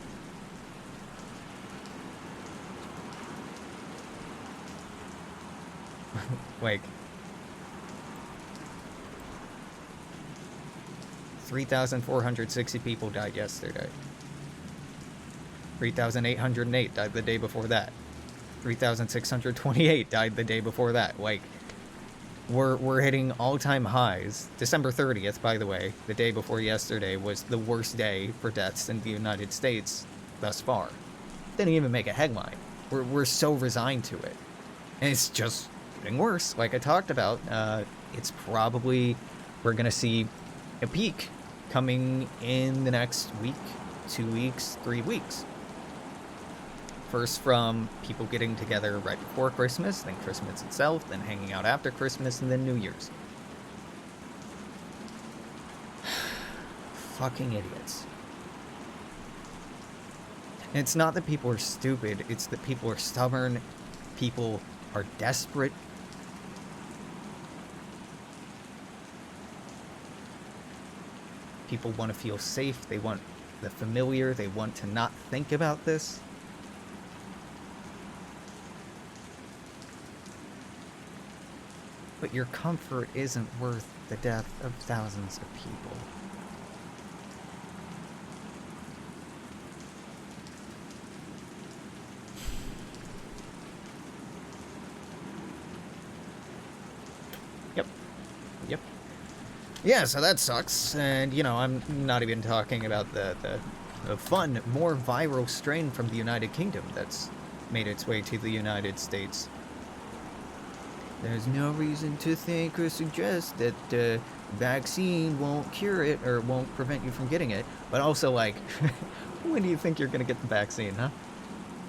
Like, 3,460 people died yesterday. 3,808 died the day before that. 3,628 died the day before that. Like, we're hitting all-time highs. December 30th, by the way, the day before yesterday, was the worst day for deaths in the United States thus far. Didn't even make a headline. We're so resigned to it. And it's just getting worse. Like I talked about, it's probably, we're going to see a peak coming in the next week, 2 weeks, 3 weeks. First from people getting together right before Christmas, then Christmas itself, then hanging out after Christmas, and then New Year's. Fucking idiots. It's not that people are stupid, it's that people are stubborn, people are desperate. People want to feel safe, they want the familiar, they want to not think about this. But your comfort isn't worth the death of thousands of people. Yep. Yeah, so that sucks. And, you know, I'm not even talking about the fun, more viral strain from the United Kingdom that's made its way to the United States. There's no reason to think or suggest that the vaccine won't cure it or won't prevent you from getting it. But also, like, when do you think you're going to get the vaccine, huh?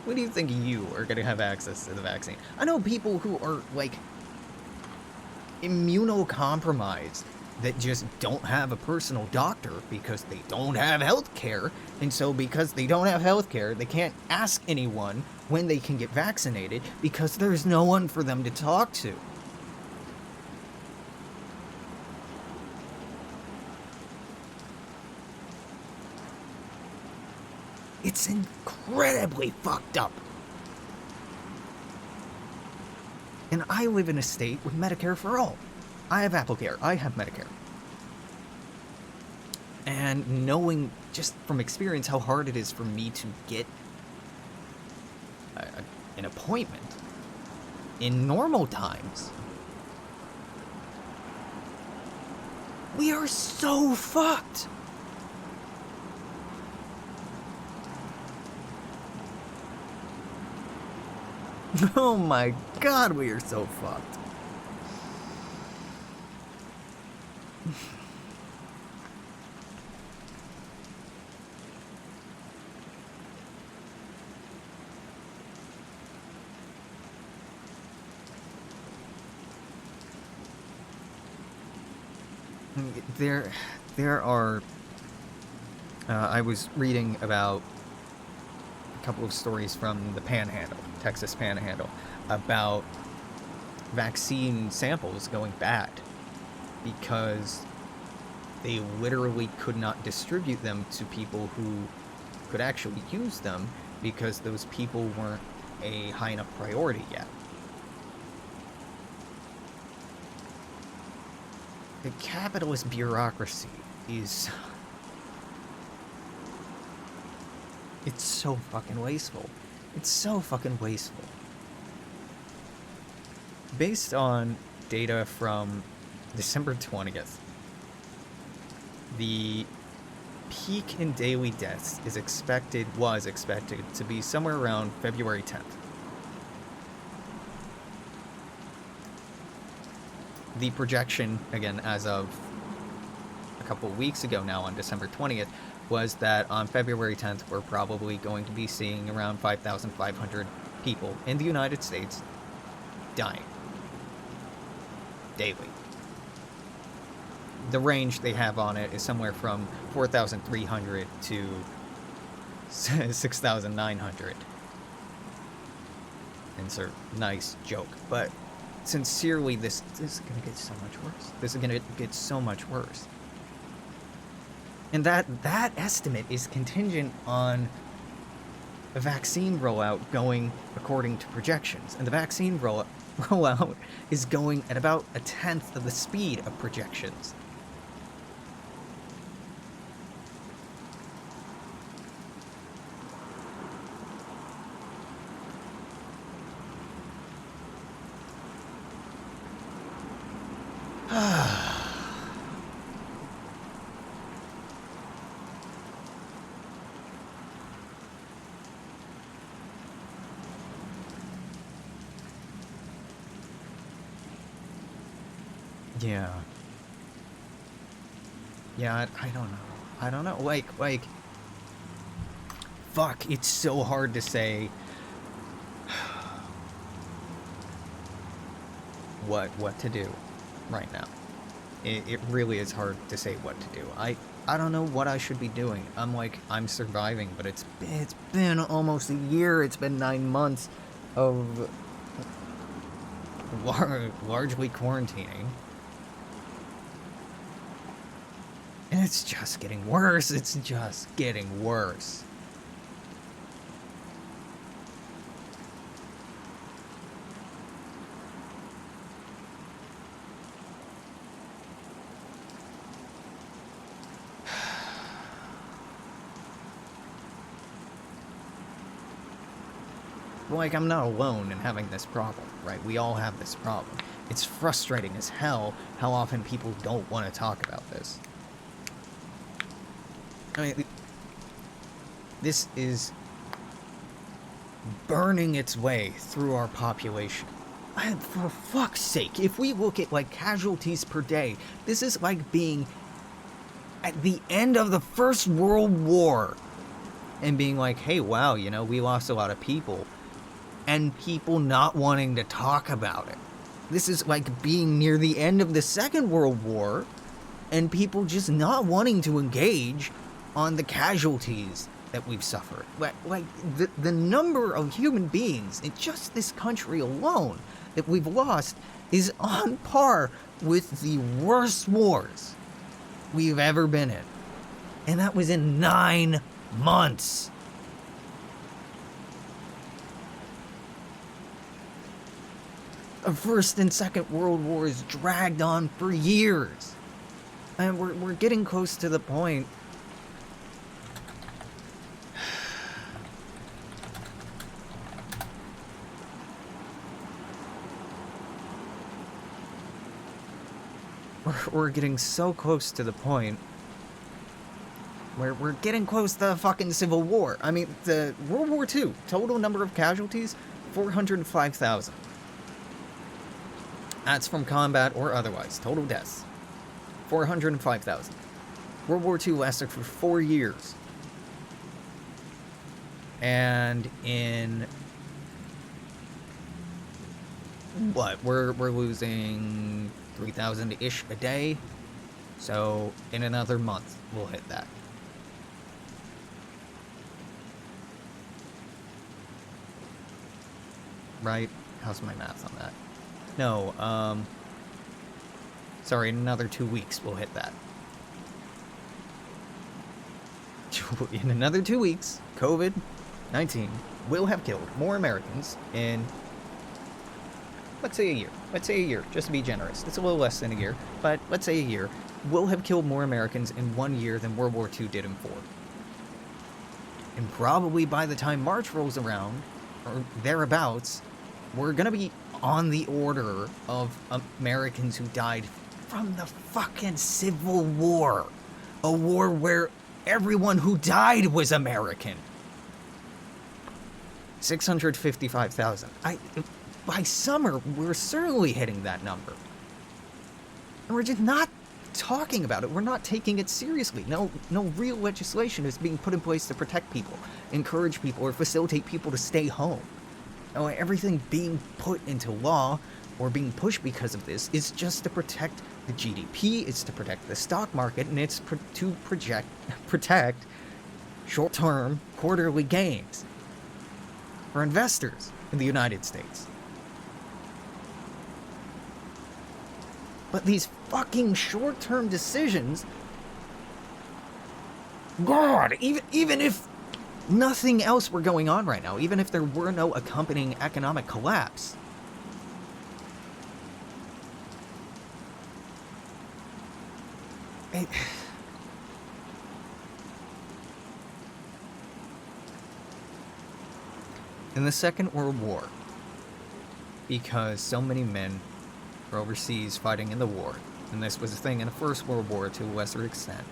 When do you think you are going to have access to the vaccine? I know people who are, like, immunocompromised that just don't have a personal doctor because they don't have health care. And so because they don't have health care, they can't ask anyone when they can get vaccinated because there's no one for them to talk to. It's incredibly fucked up. And I live in a state with Medicare for all. I have AppleCare. I have Medicare. And knowing just from experience how hard it is for me to get an appointment in normal times, we are so fucked. Oh my god, we are so fucked. There are, I was reading about a couple of stories from the Panhandle, Texas Panhandle, about vaccine samples going bad because they literally could not distribute them to people who could actually use them because those people weren't a high enough priority yet. The capitalist bureaucracy is... it's so fucking wasteful. It's so fucking wasteful. Based on data from December 20th, the peak in daily deaths was expected to be somewhere around February 10th. The projection, again, as of a couple of weeks ago now on December 20th, was that on February 10th, we're probably going to be seeing around 5,500 people in the United States dying daily. The range they have on it is somewhere from 4,300 to 6,900. Insert nice joke, but sincerely, this is going to get so much worse. This is going to get so much worse. And that estimate is contingent on a vaccine rollout going according to projections. And the vaccine rollout is going at about 1/10 of the speed of projections. Yeah, I don't know. I don't know. Like, fuck, it's so hard to say what to do right now. It really is hard to say what to do. I don't know what I should be doing. I'm surviving, but it's been almost a year. It's been 9 months of largely quarantining. And it's just getting worse. It's just getting worse. Like, I'm not alone in having this problem, right? We all have this problem. It's frustrating as hell how often people don't want to talk about this. I mean, this is burning its way through our population. And for fuck's sake, if we look at, like, casualties per day, this is like being at the end of the First World War and being like, hey, wow, you know, we lost a lot of people. And people not wanting to talk about it. This is like being near the end of the Second World War and people just not wanting to engage on the casualties that we've suffered. Like the number of human beings in just this country alone that we've lost is on par with the worst wars we've ever been in. And that was in 9 months. The First and Second World Wars dragged on for years. And we're getting close to the point we're getting so close to the point where we're getting close to the fucking Civil War. I mean, the World War II, total number of casualties, 405,000. That's from combat or otherwise. Total deaths, 405,000. World War II lasted for 4 years. And in... what? We're losing 3,000-ish a day. So in another month, we'll hit that. Right? How's my math on that? No, sorry, in another 2 weeks we'll hit that. In another 2 weeks, COVID-19 will have killed more Americans in, let's say a year. Let's say a year, just to be generous. It's a little less than a year, but let's say a year will have killed more Americans in 1 year than World War II did in 4. And probably by the time March rolls around, or thereabouts, we're gonna be on the order of Americans who died from the fucking Civil War. A war where everyone who died was American. 655,000. By summer, we're certainly hitting that number. And we're just not talking about it. We're not taking it seriously. No real legislation is being put in place to protect people, encourage people, or facilitate people to stay home. Everything being put into law or being pushed because of this is just to protect the GDP, it's to protect the stock market, and it's to protect short-term quarterly gains for investors in the United States. But these fucking short-term decisions, God, even if nothing else were going on right now, even if there were no accompanying economic collapse, in the Second World War, because so many men were overseas fighting in the war, and this was a thing in the First World War to a lesser extent,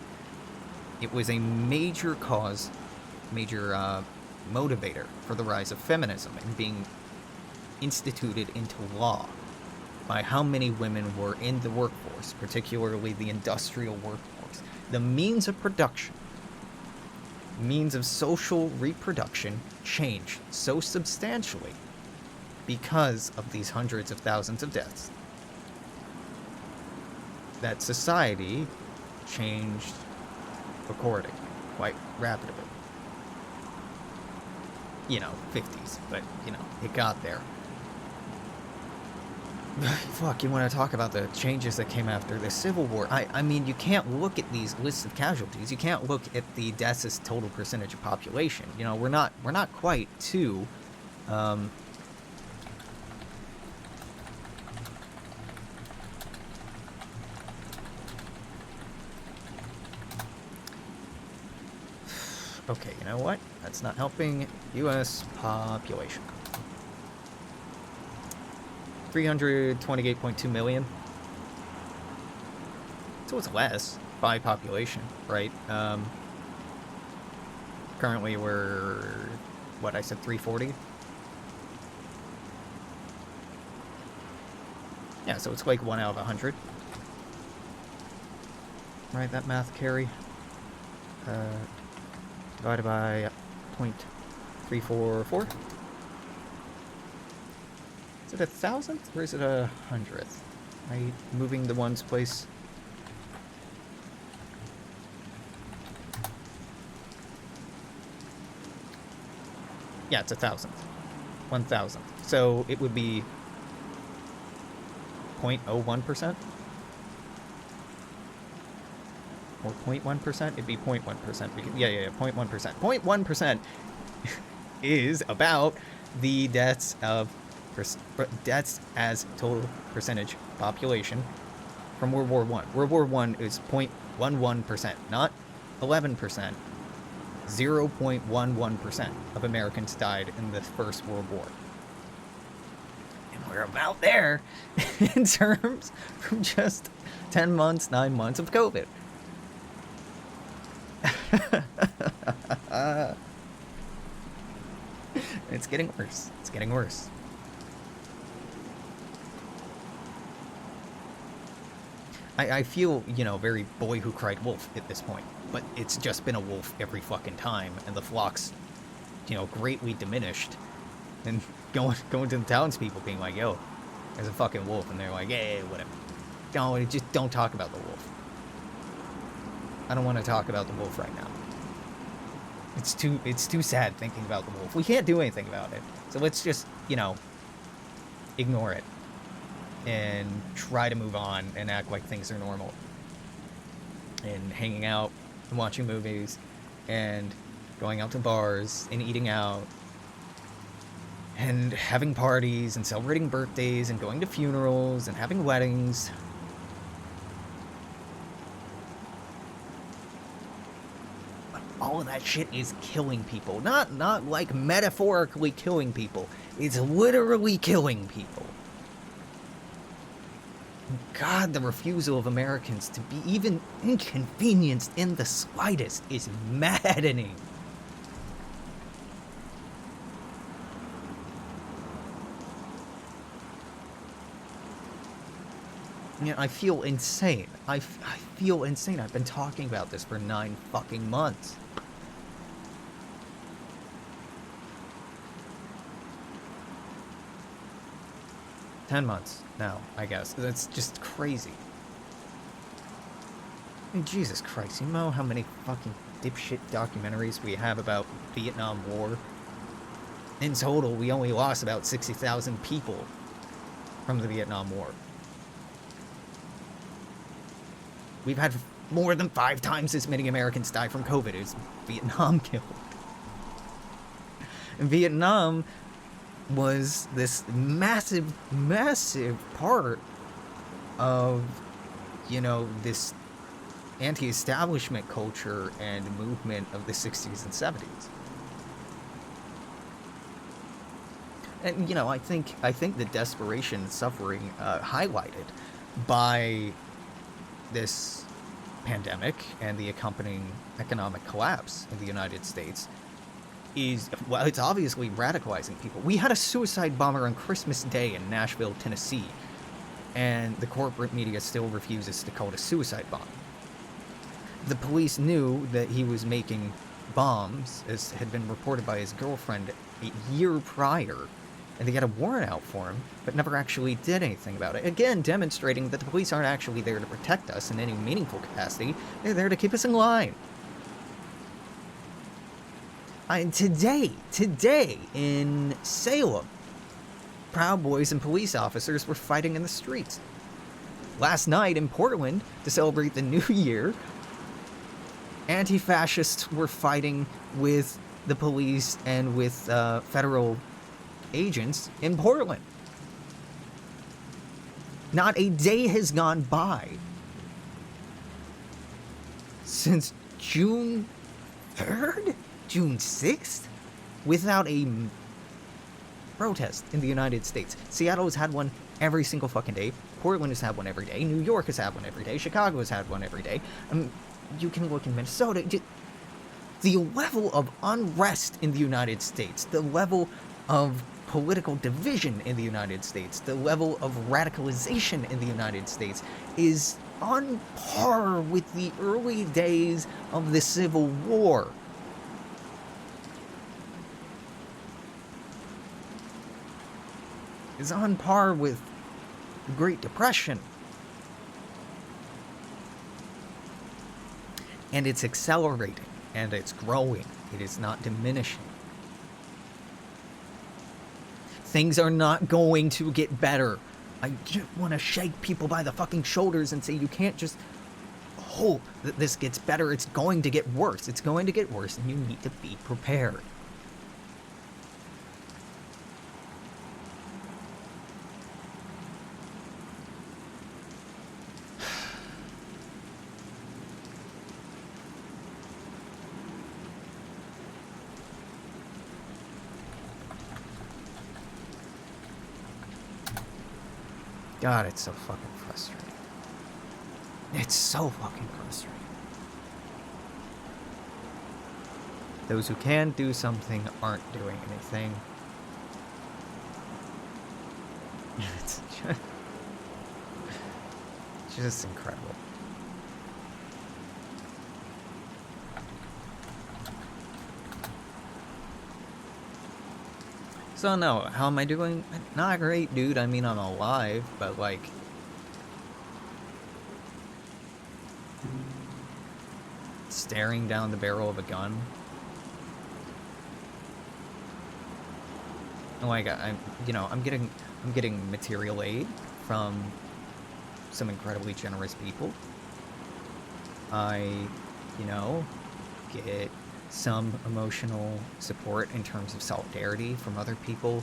it was a major cause, major motivator for the rise of feminism and being instituted into law by how many women were in the workforce, particularly the industrial workforce. The means of production, means of social reproduction changed so substantially because of these hundreds of thousands of deaths that society changed according quite rapidly. 50s, but, it got there. Fuck, you want to talk about the changes that came after the Civil War? I mean, you can't look at these lists of casualties. You can't look at the deaths as total percentage of population. We're not quite to, okay, you know what? That's not helping. U.S. population. 328.2 million. So it's less by population, right? Currently we're, what, I said 340? Yeah, so it's like 1 out of 100. Right, that math carry. Divided by 0.344. Is it 1,000th or is it 100th? Am I moving the ones place? Yeah, it's 1,000th. 1,000th. So it would be 0.01%? Or 0.1%? It'd be 0.1%. Yeah, 0.1%. 0.1% is about the deaths as total percentage population from World War I. World War I is 0.11%, not 11%. 0.11% of Americans died in the First World War. And we're about there in terms from just 10 months, 9 months of COVID. It's getting worse. It's getting worse. I feel, very Boy Who Cried Wolf at this point. But it's just been a wolf every fucking time, and the flock's, greatly diminished. And going to the townspeople being like, yo, there's a fucking wolf, and they're like, hey, whatever. No, just don't talk about the wolf. I don't want to talk about the wolf right now. It's too sad thinking about the wolf. We can't do anything about it. So let's just, ignore it. And try to move on and act like things are normal. And hanging out and watching movies and going out to bars and eating out and having parties and celebrating birthdays and going to funerals and having weddings. But all of that shit is killing people. Not like metaphorically killing people. It's literally killing people. God, the refusal of Americans to be even inconvenienced in the slightest is maddening. I feel insane. I feel insane. I've been talking about this for 9 fucking months. $10 now, I guess. That's just crazy. I mean, Jesus Christ, you know how many fucking dipshit documentaries we have about Vietnam War? In total, we only lost about 60,000 people from the Vietnam War. We've had more than 5 times as many Americans die from COVID as Vietnam killed. And Vietnam was this massive, massive part of, this anti-establishment culture and movement of the 60s and 70s. And, I think the desperation and suffering highlighted by this pandemic and the accompanying economic collapse in the United States it's obviously radicalizing people. We had a suicide bomber on Christmas Day in Nashville, Tennessee, and the corporate media still refuses to call it a suicide bomb. The police knew that he was making bombs, as had been reported by his girlfriend a year prior, and they had a warrant out for him, but never actually did anything about it. Again, demonstrating that the police aren't actually there to protect us in any meaningful capacity. They're there to keep us in line. Today in Salem, Proud Boys and police officers were fighting in the streets. Last night in Portland, to celebrate the new year, anti-fascists were fighting with the police and with federal agents in Portland. Not a day has gone by since June 3rd? June 6th? Without a protest in the United States. Seattle has had one every single fucking day. Portland has had one every day. New York has had one every day. Chicago has had one every day. You can look in Minnesota. The level of unrest in the United States, the level of political division in the United States, the level of radicalization in the United States is on par with the early days of the Civil War. Is on par with the Great Depression. And it's accelerating, and it's growing. It is not diminishing. Things are not going to get better. I just want to shake people by the fucking shoulders and say you can't just hope that this gets better. It's going to get worse. It's going to get worse, and you need to be prepared. God, it's so fucking frustrating. It's so fucking frustrating. Those who can do something aren't doing anything. It's just incredible. So no, how am I doing? Not great, dude. I mean, I'm alive, but like... staring down the barrel of a gun. Like, I'm getting material aid from some incredibly generous people. I, get some emotional support in terms of solidarity from other people,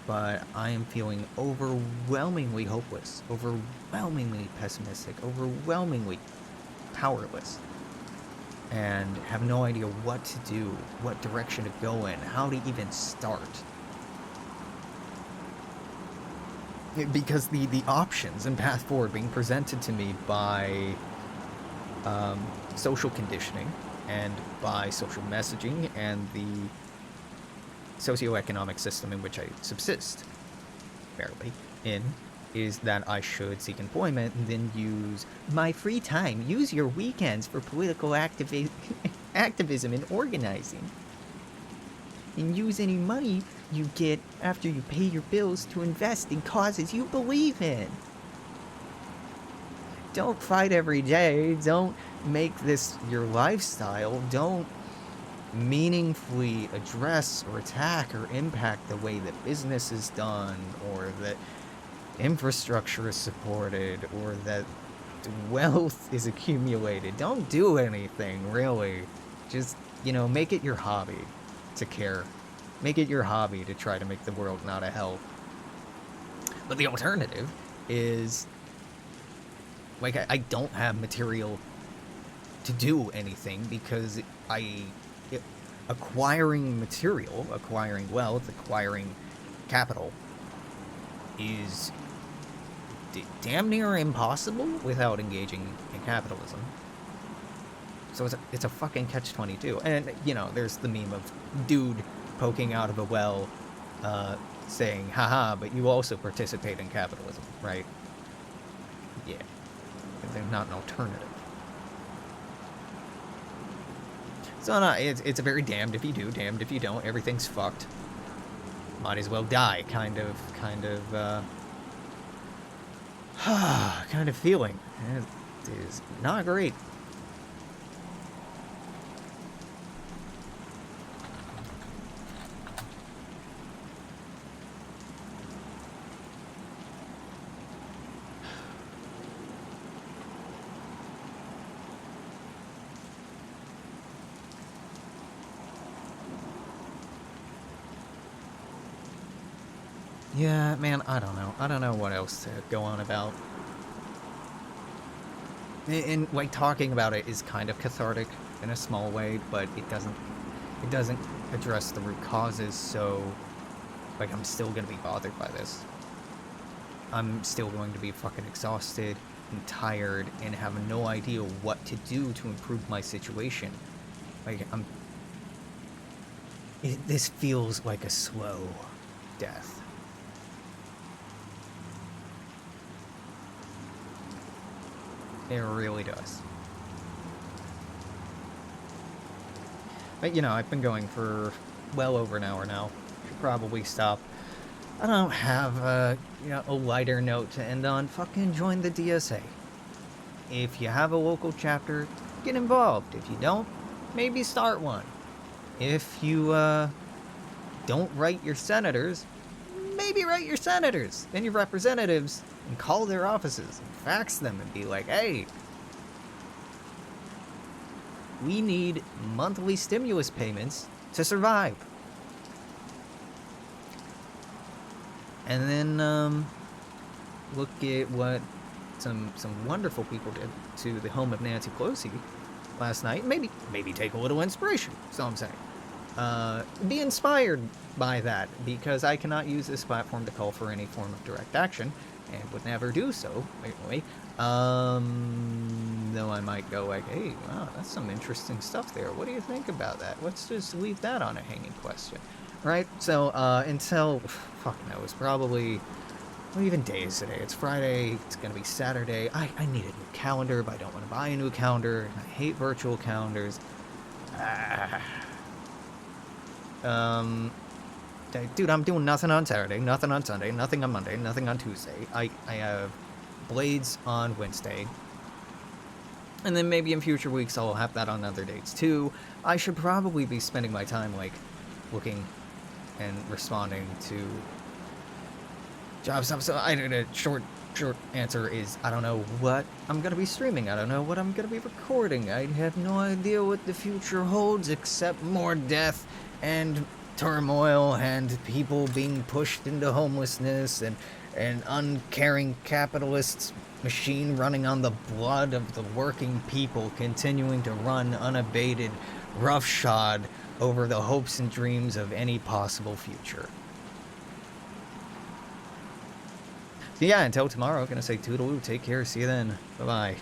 but I am feeling overwhelmingly hopeless, overwhelmingly pessimistic, overwhelmingly powerless, and have no idea what to do, what direction to go in, how to even start. Because the options and path forward being presented to me by social conditioning and by social messaging and the socioeconomic system in which I subsist, barely, in, is that I should seek employment and then use my free time, use your weekends for political activism and organizing, and use any money you get after you pay your bills to invest in causes you believe in. Don't fight every day. Don't make this your lifestyle. Don't meaningfully address or attack or impact the way that business is done, or that infrastructure is supported, or that wealth is accumulated. Don't do anything, really. Just, make it your hobby to care. Make it your hobby to try to make the world not a hell. But the alternative is, like, I don't have material to do anything because acquiring material, acquiring wealth, acquiring capital is damn near impossible without engaging in capitalism. So it's a fucking catch-22. And, there's the meme of dude poking out of a well saying, haha, but you also participate in capitalism, right? Yeah. There's not an alternative. So no, it's a very damned if you do, damned if you don't. Everything's fucked. Might as well die, kind of feeling. It is not great. Yeah, man, I don't know. I don't know what else to go on about. And like talking about it is kind of cathartic in a small way, but it doesn't address the root causes, so like I'm still gonna be bothered by this. I'm still going to be fucking exhausted and tired and have no idea what to do to improve my situation. Like this feels like a slow death. It really does. But, you know, I've been going for well over an hour now. Should probably stop. I don't have a lighter note to end on. Fucking join the DSA. If you have a local chapter, get involved. If you don't, maybe start one. If you don't write your senators, maybe write your senators and your representatives and call their offices and fax them and be like, hey, we need monthly stimulus payments to survive. And then look at what some wonderful people did to the home of Nancy Pelosi last night. Maybe take a little inspiration, is all I'm saying. Be inspired by that, because I cannot use this platform to call for any form of direct action, and would never do so, anyway. Though I might go like, hey, wow, that's some interesting stuff there. What do you think about that? Let's just leave that on a hanging question. Right? So, until, fuck knows, probably, what even day is today? It's Friday, it's gonna be Saturday. I need a new calendar, but I don't want to buy a new calendar. I hate virtual calendars. Dude, I'm doing nothing on Saturday, nothing on Sunday, nothing on Monday, nothing on Tuesday. I have Blades on Wednesday. And then maybe in future weeks I'll have that on other dates too. I should probably be spending my time, like, looking and responding to job stuff. So a short answer is, I don't know what I'm gonna be streaming. I don't know what I'm gonna be recording. I have no idea what the future holds, except more death and turmoil and people being pushed into homelessness and an uncaring capitalist machine running on the blood of the working people, continuing to run unabated roughshod over the hopes and dreams of any possible future. Yeah, until tomorrow, I'm gonna say toodaloo, take care, see you then, bye-bye.